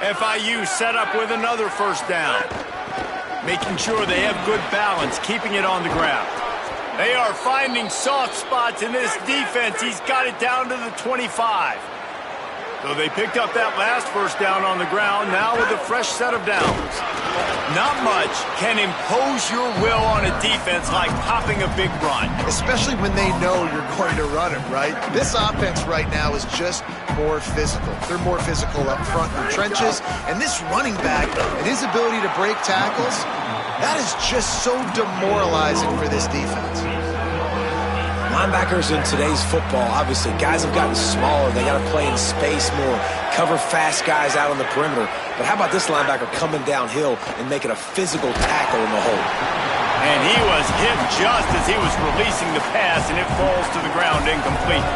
FIU set up with another 1st down. Making sure they have good balance, keeping it on the ground. They are finding soft spots in this defense. He's got it down to the 25. So they picked up that last 1st down on the ground, now with a fresh set of downs. Not much can impose your will on a defense like popping a big run. Especially when they know you're going to run it, right? This offense right now is just more physical. They're more physical up front in the trenches. And this running back and his ability to break tackles, that is just so demoralizing for this defense. Linebackers in today's football, obviously, guys have gotten smaller. They got to play in space more, cover fast guys out on the perimeter. But how about this linebacker coming downhill and making a physical tackle in the hole? And he was hit just as he was releasing the pass, and it falls to the ground incomplete.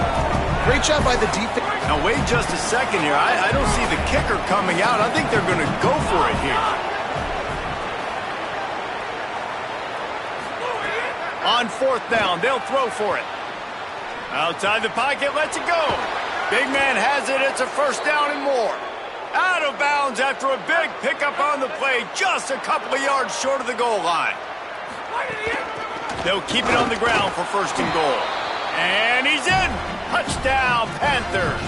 Great job by the defense. Now, wait just a second here. I don't see the kicker coming out. I think they're going to go for it here. On 4th down, they'll throw for it. Outside the pocket, lets it go. Big man has it. It's a 1st down and more. Out of bounds after a big pickup on the play, just a couple of yards short of the goal line. They'll keep it on the ground for 1st and goal. And he's in. Touchdown, Panthers.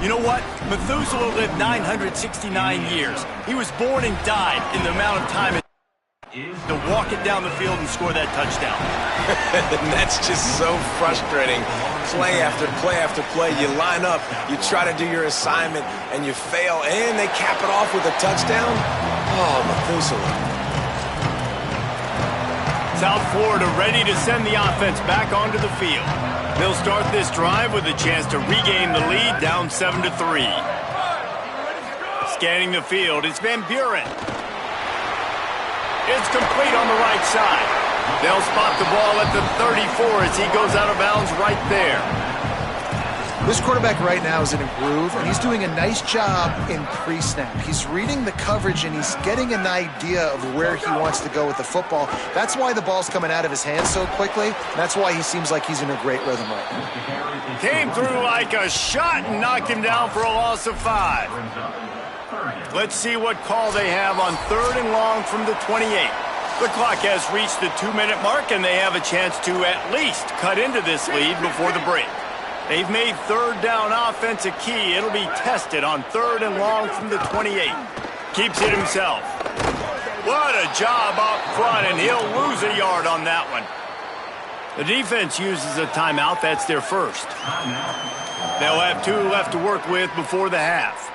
You know what? Methuselah lived 969 years. He was born and died in the amount of time to walk it down the field and score that touchdown. And that's just so frustrating. Play after play after play. You line up, you try to do your assignment, and you fail, and they cap it off with a touchdown? Oh, Methuselah. South Florida ready to send the offense back onto the field. They'll start this drive with a chance to regain the lead, down 7-3. Scanning the field, it's Van Buren. It's complete on the right side. They'll spot the ball at the 34 as he goes out of bounds right there. This quarterback right now is in a groove, and he's doing a nice job in pre-snap. He's reading the coverage, and he's getting an idea of where he wants to go with the football. That's why the ball's coming out of his hands so quickly. And that's why he seems like he's in a great rhythm right now. Came through like a shot and knocked him down for a loss of 5. Let's see what call they have on 3rd and long from the 28. The clock has reached the 2-minute mark, and they have a chance to at least cut into this lead before the break. They've made 3rd down offense a key. It'll be tested on 3rd and long from the 28. Keeps it himself. What a job up front, and he'll lose a yard on that one. The defense uses a timeout. That's their first. They'll have 2 left to work with before the half.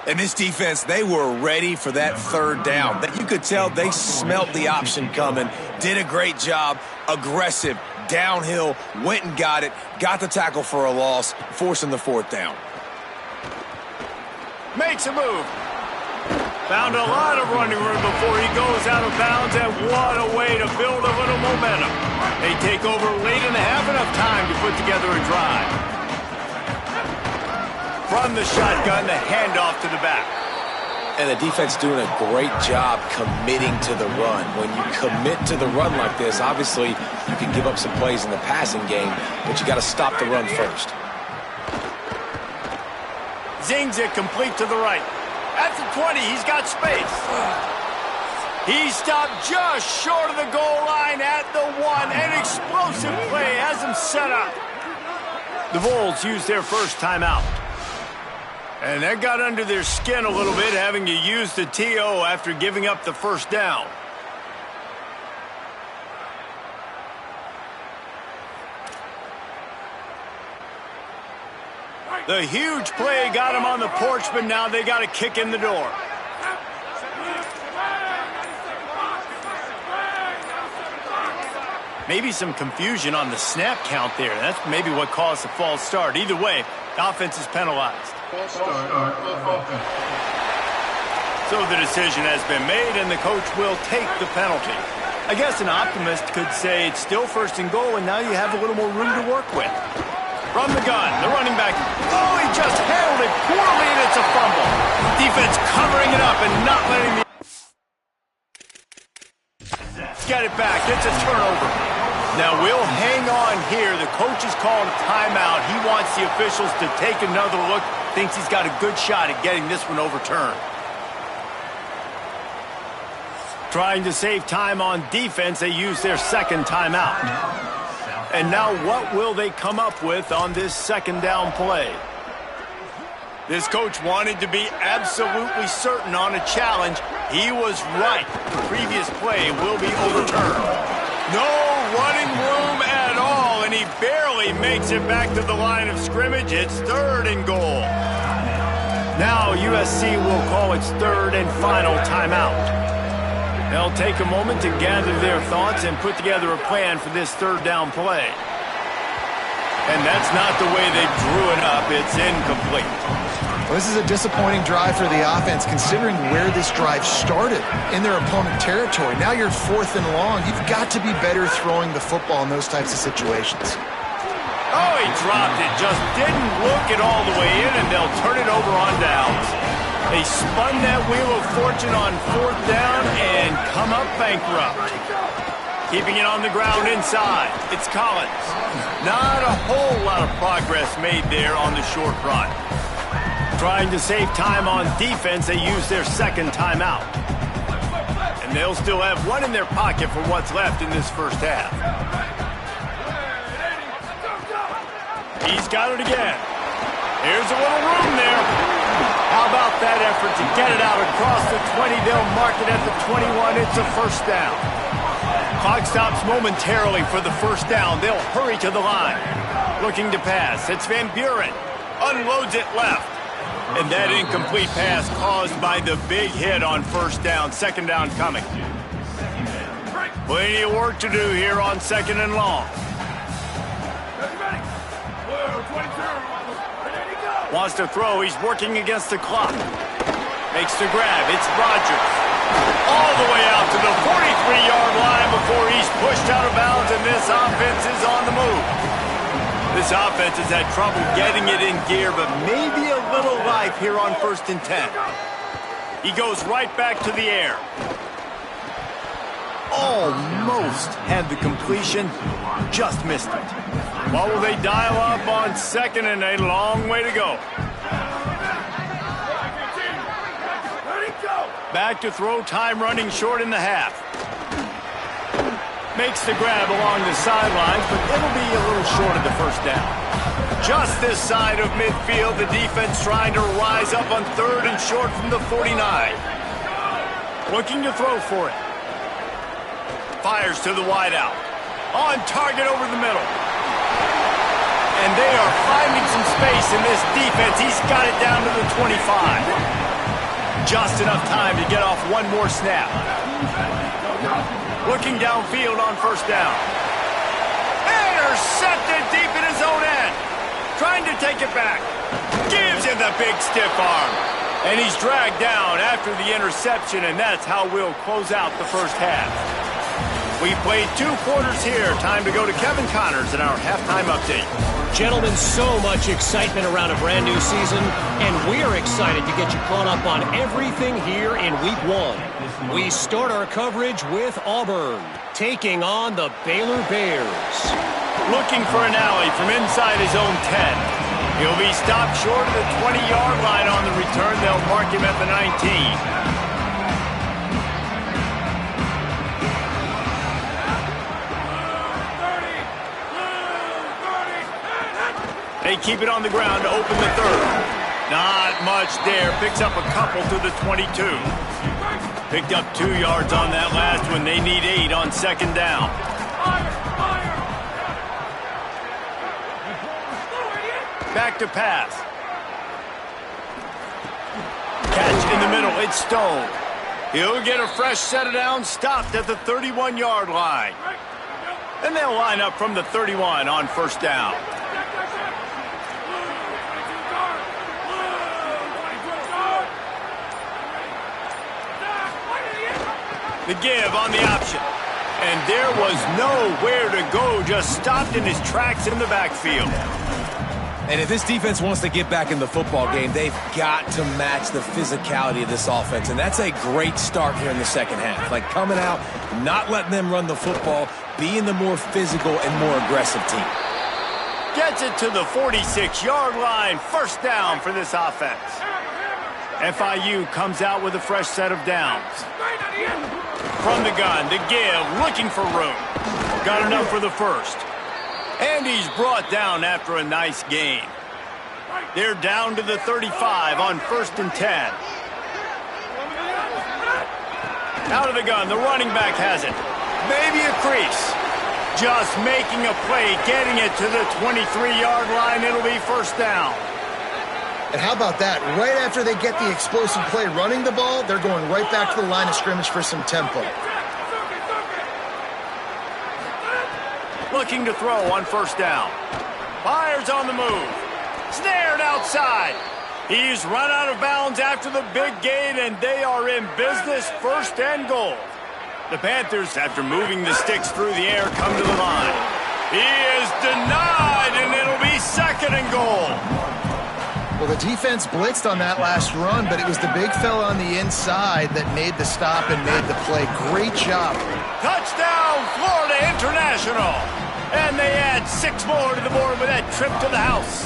And this defense, they were ready for that 3rd down. You could tell they smelt the option coming, did a great job, aggressive, downhill, went and got it, got the tackle for a loss, forcing the 4th down. Makes a move. Found a lot of running room before he goes out of bounds, and what a way to build a little momentum. They take over late in the half, enough time to put together a drive. From the shotgun, the handoff to the back. And the defense doing a great job committing to the run. When you commit to the run like this, obviously you can give up some plays in the passing game, but you got to stop the run first. Zings it complete to the right. At the 20, he's got space. He stopped just short of the goal line at the 1. An explosive play has him set up. The Vols use their first timeout. And that got under their skin a little bit, having to use the TO after giving up the 1st down. The huge play got him on the porch, but now they got to kick in the door. Maybe some confusion on the snap count there. That's maybe what caused the false start. Either way, the offense is penalized. So the decision has been made, and the coach will take the penalty. I guess an optimist could say it's still 1st and goal, and now you have a little more room to work with. From the gun, the running back. Oh, he just handled it poorly, and it's a fumble. Defense covering it up and not letting the... Get it back. It's a turnover. Now we'll hang on here. The coach has called a timeout. He wants the officials to take another look. Thinks he's got a good shot at getting this one overturned. Trying to save time on defense, they use their 2nd timeout. And now what will they come up with on this 2nd down play? This coach wanted to be absolutely certain on a challenge. He was right. The previous play will be overturned. No running room at all, and he barely makes it back to the line of scrimmage. It's 3rd and goal. Now USC will call its 3rd and final timeout. They'll take a moment to gather their thoughts and put together a plan for this 3rd down play. And that's not the way they drew it up. It's incomplete. Well, this is a disappointing drive for the offense, considering where this drive started, in their opponent territory. Now you're 4th and long. You've got to be better throwing the football in those types of situations. Oh, he dropped it. Just didn't look it all the way in, and they'll turn it over on downs. They spun that wheel of fortune on 4th down and come up bankrupt. Keeping it on the ground inside. It's Collins. Not a whole lot of progress made there on the short run. Trying to save time on defense, they use their 2nd timeout. And they'll still have 1 in their pocket for what's left in this 1st half. He's got it again. Here's a little room there. How about that effort to get it out across the 20? They'll mark it at the 21. It's a 1st down. Clock stops momentarily for the 1st down. They'll hurry to the line. Looking to pass. It's Van Buren. Unloads it left. And that incomplete pass caused by the big hit on 1st down. 2nd down coming. Plenty of work to do here on 2nd and long. Wants to throw. He's working against the clock. Makes the grab. It's Rodgers. All the way out to the 43-yard line before he's pushed out of bounds, and this offense is on the move. This offense has had trouble getting it in gear, but maybe a little life here on 1st and 10. He goes right back to the air. Almost had the completion, just missed it. What will they dial up on 2nd and a long way to go? Back to throw, time running short in the half. Makes the grab along the sidelines, but it'll be a little short of the 1st down. Just this side of midfield, the defense trying to rise up on 3rd and short from the 49. Looking to throw for it. Fires to the wideout. On target over the middle. And they are finding some space in this defense. He's got it down to the 25. Just enough time to get off one more snap. Looking downfield on 1st down. Intercepted deep in his own end. Trying to take it back. Gives him the big stiff arm. And he's dragged down after the interception, and that's how we'll close out the 1st half. We played 2 quarters here. Time to go to Kevin Connors in our halftime update. Gentlemen, so much excitement around a brand new season, and we're excited to get you caught up on everything here in Week 1. We start our coverage with Auburn, taking on the Baylor Bears. Looking for an alley from inside his own 10. He'll be stopped short of the 20-yard line on the return. They'll mark him at the 19. They keep it on the ground to open the 3rd. Not much there. Picks up a couple to the 22. Picked up 2 yards on that last one. They need 8 on 2nd down. Back to pass. Catch in the middle. It's Stone. He'll get a fresh set of downs, stopped at the 31-yard line. And they'll line up from the 31 on 1st down. The give on the option. And there was nowhere to go, just stopped in his tracks in the backfield. And if this defense wants to get back in the football game, they've got to match the physicality of this offense. And that's a great start here in the 2nd half. Like coming out, not letting them run the football, being the more physical and more aggressive team. Gets it to the 46-yard line. 1st down for this offense. FIU comes out with a fresh set of downs. From the gun, the give, looking for room. Got enough for the 1st. And he's brought down after a nice gain. They're down to the 35 on 1st and 10. Out of the gun, the running back has it. Maybe a crease. Just making a play, getting it to the 23-yard line. It'll be 1st down. And how about that? Right after they get the explosive play running the ball, they're going right back to the line of scrimmage for some tempo. Looking to throw on 1st down. Fires on the move. Snared outside. He's run out of bounds after the big gain, and they are in business, 1st and goal. The Panthers, after moving the sticks through the air, come to the line. He is denied, and it'll be 2nd and goal. Well, the defense blitzed on that last run, but it was the big fella on the inside that made the stop and made the play. Great job. Touchdown, Florida International. And they add 6 more to the board with that trip to the house.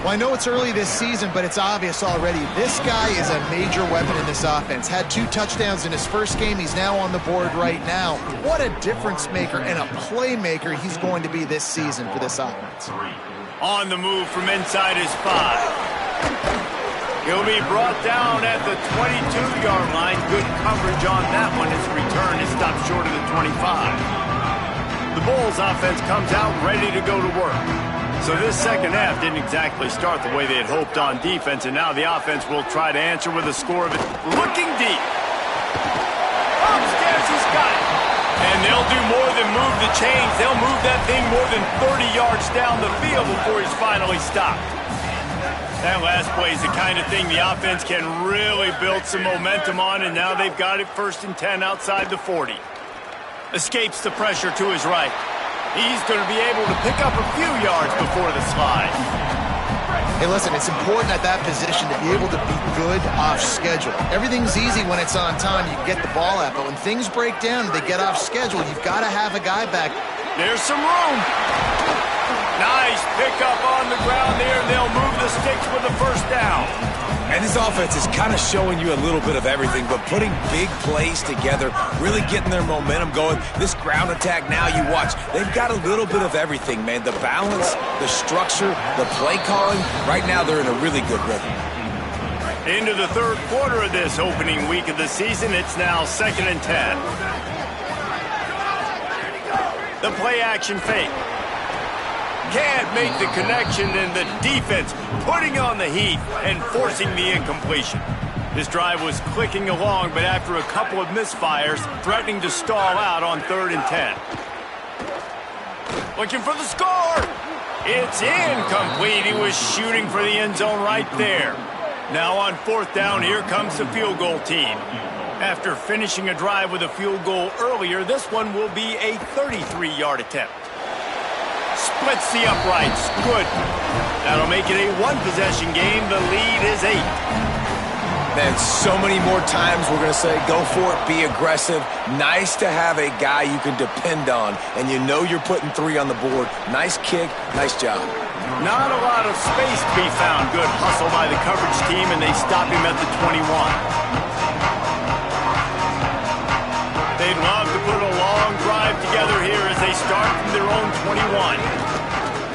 Well, I know it's early this season, but it's obvious already. This guy is a major weapon in this offense. Had 2 touchdowns in his first game. He's now on the board right now. What a difference maker and a playmaker he's going to be this season for this offense. On the move from inside his 5. He'll be brought down at the 22-yard line. Good coverage on that one. His return is stopped short of the 25. The Bulls offense comes out ready to go to work. So this 2nd half didn't exactly start the way they had hoped on defense, and now the offense will try to answer with a score of it. Looking deep. Upstairs, he's got it. And they'll do more than move the chains. They'll move that thing more than 30 yards down the field before he's finally stopped. That last play is the kind of thing the offense can really build some momentum on, and now they've got it 1st and 10 outside the 40. Escapes the pressure to his right. He's going to be able to pick up a few yards before the slide. Hey, listen, it's important at that position to be able to be good off schedule. Everything's easy when it's on time. You get the ball out, but when things break down, they get off schedule. You've got to have a guy back. There's some room. Nice pickup on the ground there, and they'll move the sticks with the 1st down. And this offense is kind of showing you a little bit of everything, but putting big plays together, really getting their momentum going. This ground attack now, you watch, they've got a little bit of everything, man. The balance, the structure, the play calling. Right now, they're in a really good rhythm. Into the 3rd quarter of this opening week of the season, it's now 2nd and 10. The play action fake. Can't make the connection, and the defense putting on the heat and forcing the incompletion. This drive was clicking along, but after a couple of misfires, threatening to stall out on 3rd and 10. Looking for the score. It's incomplete. He was shooting for the end zone right there. Now on 4th down, here comes the field goal team. After finishing a drive with a field goal earlier, this one will be a 33-yard attempt. Splits the uprights. Good. That'll make it a 1-possession game. The lead is 8. Man, so many more times we're going to say, go for it, be aggressive. Nice to have a guy you can depend on, and you know you're putting 3 on the board. Nice kick, nice job. Not a lot of space to be found. Good hustle by the coverage team, and they stop him at the 21. They'd love to put a long drive together here as they start from their own 21.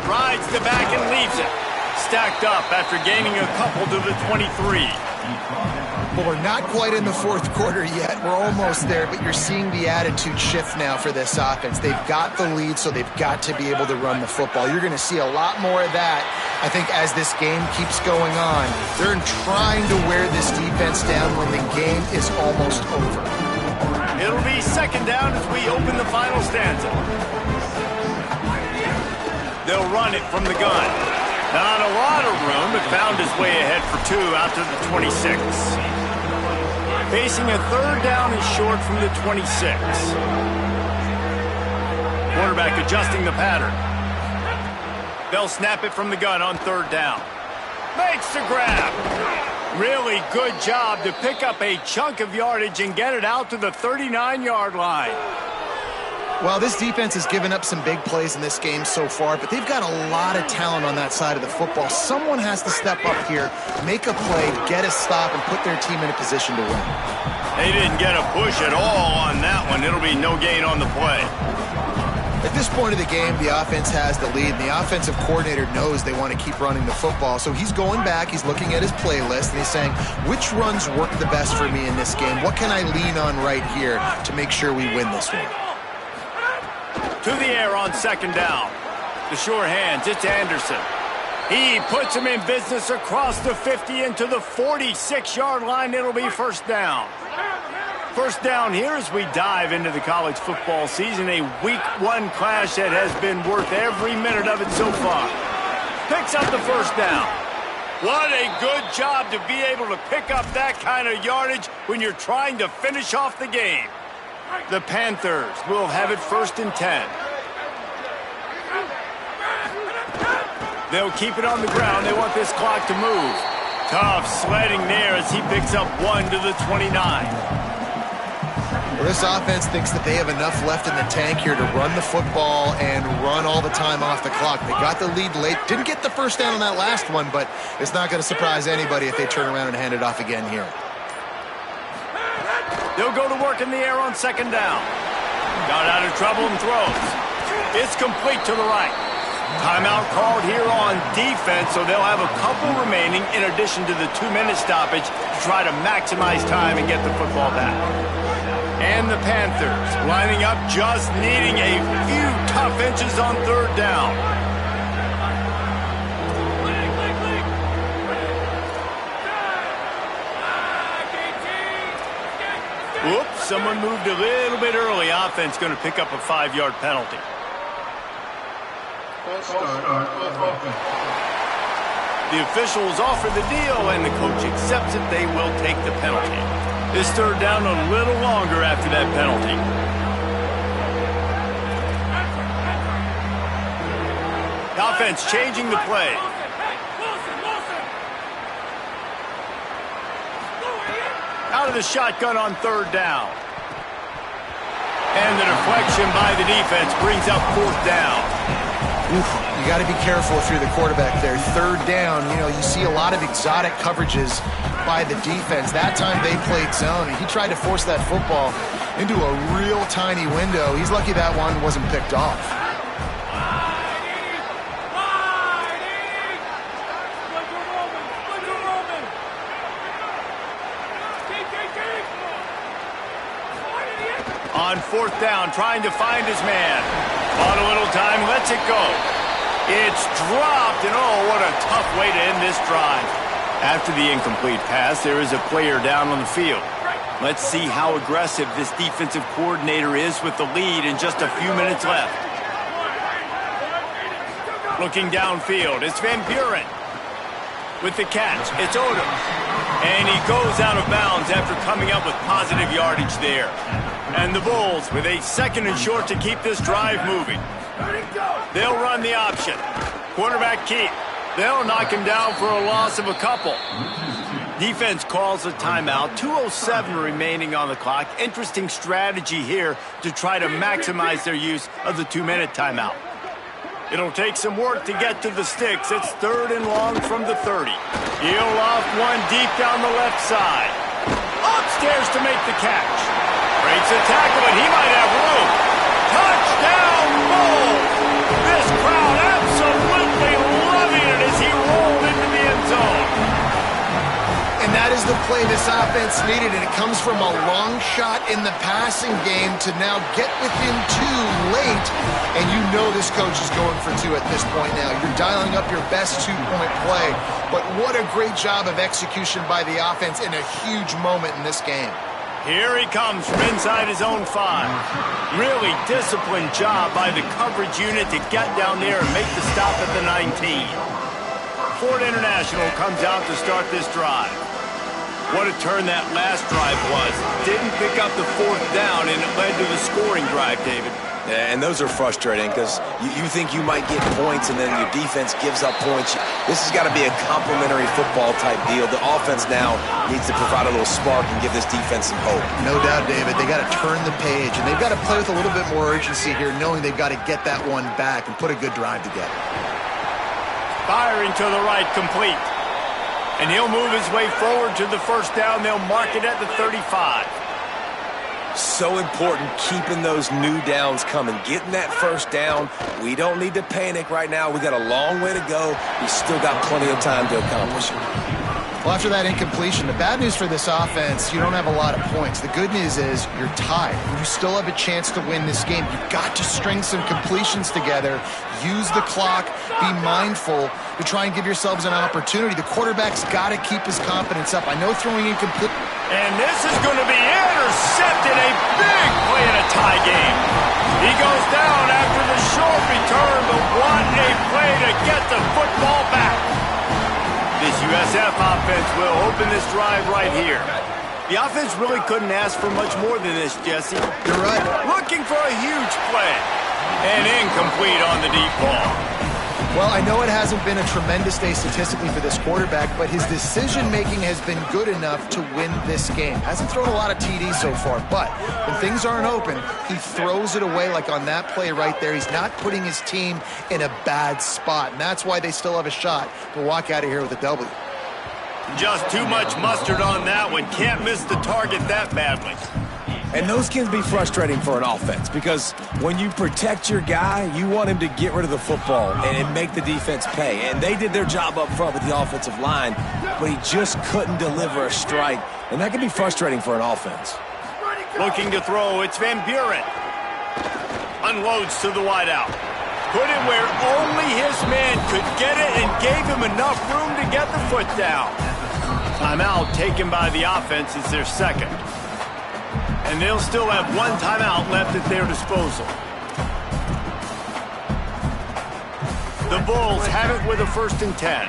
Rides the back and leaves it. Stacked up after gaining a couple to the 23. Well, we're not quite in the 4th quarter yet. We're almost there, but you're seeing the attitude shift now for this offense. They've got the lead, so they've got to be able to run the football. You're going to see a lot more of that, I think, as this game keeps going on. They're trying to wear this defense down when the game is almost over. It'll be 2nd down as we open the final stanza. They'll run it from the gun. Not a lot of room, but found his way ahead for 2 out to the 26. Facing a 3rd down and short from the 26. Quarterback adjusting the pattern. They'll snap it from the gun on 3rd down. Makes the grab. Really good job to pick up a chunk of yardage and get it out to the 39-yard line. Well, this defense has given up some big plays in this game so far, but they've got a lot of talent on that side of the football. Someone has to step up here, make a play, get a stop, and put their team in a position to win. They didn't get a push at all on that one. It'll be no gain on the play. At this point of the game, the offense has the lead, and the offensive coordinator knows they want to keep running the football. So he's going back, he's looking at his playlist, and he's saying, which runs work the best for me in this game? What can I lean on right here to make sure we win this one? To the air on 2nd down. The sure hands, it's Anderson. He puts him in business across the 50 into the 46-yard line. It'll be 1st down. 1st down here as we dive into the college football season. A week 1 clash that has been worth every minute of it so far. Picks up the 1st down. What a good job to be able to pick up that kind of yardage when you're trying to finish off the game. The Panthers will have it 1st and 10. They'll keep it on the ground. They want this clock to move. Tough sledding there as he picks up 1 to the 29. Well, this offense thinks that they have enough left in the tank here to run the football and run all the time off the clock. They got the lead late. Didn't get the 1st down on that last one, but it's not going to surprise anybody if they turn around and hand it off again here. They'll go to work in the air on 2nd down. Got out of trouble and throws. It's complete to the right. Timeout called here on defense, so they'll have a couple remaining in addition to the 2-minute stoppage to try to maximize time and get the football back. And the Panthers lining up, just needing a few tough inches on 3rd down. Whoops, someone moved a little bit early. Offense going to pick up a 5-yard penalty. The officials offer the deal, and the coach accepts it. They will take the penalty. This third down a little longer after that penalty. The offense changing the play. Out of the shotgun on third down. And the deflection by the defense brings up fourth down. Oof, you got to be careful if you're the quarterback there. Third down, you see a lot of exotic coverages by the defense. That time they played zone, and he tried to force that football into a real tiny window. He's lucky that one wasn't picked off. On fourth down, trying to find his man. Bought a little time, lets it go. It's dropped, and oh, what a tough way to end this drive. After the incomplete pass, there is a player down on the field. Let's see how aggressive this defensive coordinator is with the lead and just a few minutes left. Looking downfield, it's Van Buren. With the catch, it's Odom. And he goes out of bounds after coming up with positive yardage there. And the Bulls with a second and short to keep this drive moving. They'll run the option. Quarterback keep. They'll knock him down for a loss of a couple. Defense calls a timeout. 2:07 remaining on the clock. Interesting strategy here to try to maximize their use of the 2-minute timeout. It'll take some work to get to the sticks. It's third and long from the 30. He'll off one deep down the left side. Upstairs to make the catch. Breaks a tackle, and he might have room. Touchdown, Bulls! This crowd absolutely loving it as he rolled into the end zone. And that is the play this offense needed, and it comes from a long shot in the passing game to now get within 2 late, and you know this coach is going for 2 at this point now. You're dialing up your best 2-point play, but what a great job of execution by the offense in a huge moment in this game. Here he comes from inside his own 5. Really disciplined job by the coverage unit to get down there and make the stop at the 19. Ford International comes out to start this drive. What a turn that last drive was. Didn't pick up the fourth down, and it led to the scoring drive, David. Yeah, and those are frustrating because you think you might get points and then your defense gives up points. This has got to be a complementary football type deal. The offense now needs to provide a little spark and give this defense some hope. No doubt, David. They got to turn the page, and they've got to play with a little bit more urgency here, knowing they've got to get that one back and put a good drive together. Firing to the right, complete. And he'll move his way forward to the first down. They'll mark it at the 35. So important keeping those new downs coming. Getting that first down. We don't need to panic right now. We got a long way to go. We still got plenty of time to accomplish it. Well, after that incompletion, the bad news for this offense, you don't have a lot of points. The good news is you're tied. You still have a chance to win this game. You've got to string some completions together. Use the clock. Be mindful to try and give yourselves an opportunity. The quarterback's got to keep his confidence up. I know throwing incomplete. And this is going to be intercepted. A big play in a tie game. He goes down after the short return, but what a play to get the football back. This USF offense will open this drive right here. The offense really couldn't ask for much more than this, Jesse. You're right. Looking for a huge play. And incomplete on the deep ball. Well, I know it hasn't been a tremendous day statistically for this quarterback, but his decision-making has been good enough to win this game. Hasn't thrown a lot of TDs so far, but when things aren't open, he throws it away like on that play right there. He's not putting his team in a bad spot, and that's why they still have a shot to walk out of here with a W. Just too much mustard on that one. Can't miss the target that badly. And those can be frustrating for an offense because when you protect your guy, you want him to get rid of the football and make the defense pay. And they did their job up front with the offensive line, but he just couldn't deliver a strike. And that can be frustrating for an offense. Looking to throw, it's Van Buren. Unloads to the wideout. Put it where only his man could get it and gave him enough room to get the foot down. Timeout taken by the offense is their second. And they'll still have one timeout left at their disposal. The Bulls have it with a 1st and 10.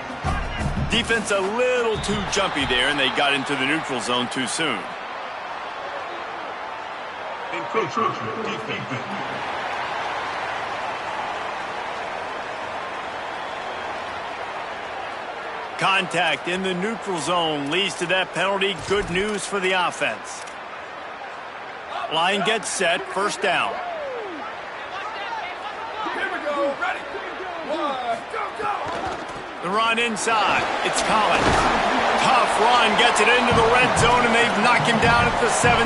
Defense a little too jumpy there, and they got into the neutral zone too soon. Contact in the neutral zone leads to that penalty. Good news for the offense. Line gets set, first down. Here we go. Ready. One, go. The run inside. It's Collins. Tough run gets it into the red zone, and they've knocked him down at the 17.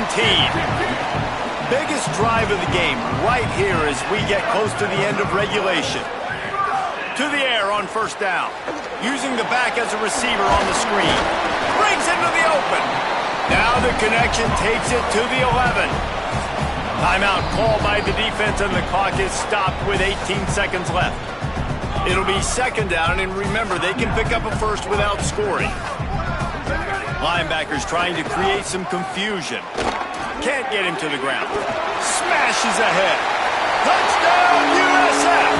Biggest drive of the game right here as we get close to the end of regulation. To the air on first down. Using the back as a receiver on the screen. Brings into the open. Now the connection takes it to the 11. Timeout called by the defense, and the clock is stopped with 18 seconds left. It'll be second down, and remember, they can pick up a first without scoring. Linebackers trying to create some confusion. Can't get him to the ground. Smashes ahead. Touchdown, USF!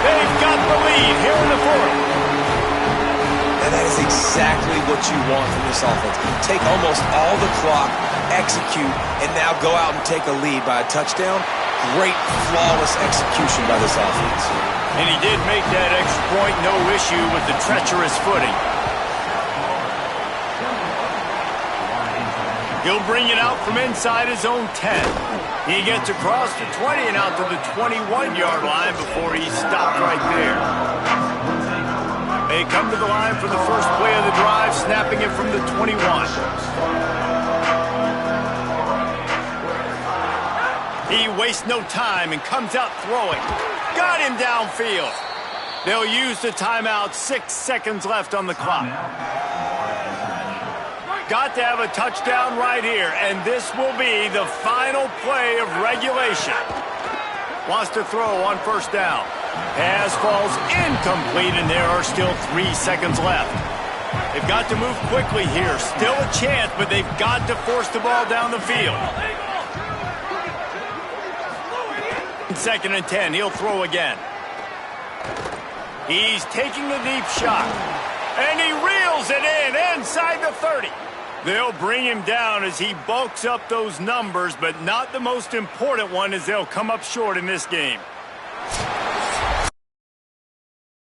They've got the lead here in the fourth. And that is exactly what you want from this offense. Take almost all the clock, execute, and now go out and take a lead by a touchdown. Great, flawless execution by this offense. And he did make that extra point, no issue with the treacherous footing. He'll bring it out from inside his own 10. He gets across the 20 and out to the 21-yard line before he's stopped right there. They come to the line for the first play of the drive, snapping it from the 21. He wastes no time and comes out throwing. Got him downfield. They'll use the timeout. 6 seconds left on the clock. Got to have a touchdown right here, and this will be the final play of regulation. Wants to throw on first down. Pass falls incomplete, and there are still 3 seconds left. They've got to move quickly here. Still a chance, but they've got to force the ball down the field. 2nd and 10. He'll throw again. He's taking the deep shot, and he reels it in inside the 30. They'll bring him down as he bulks up those numbers, but not the most important one, as they'll come up short in this game.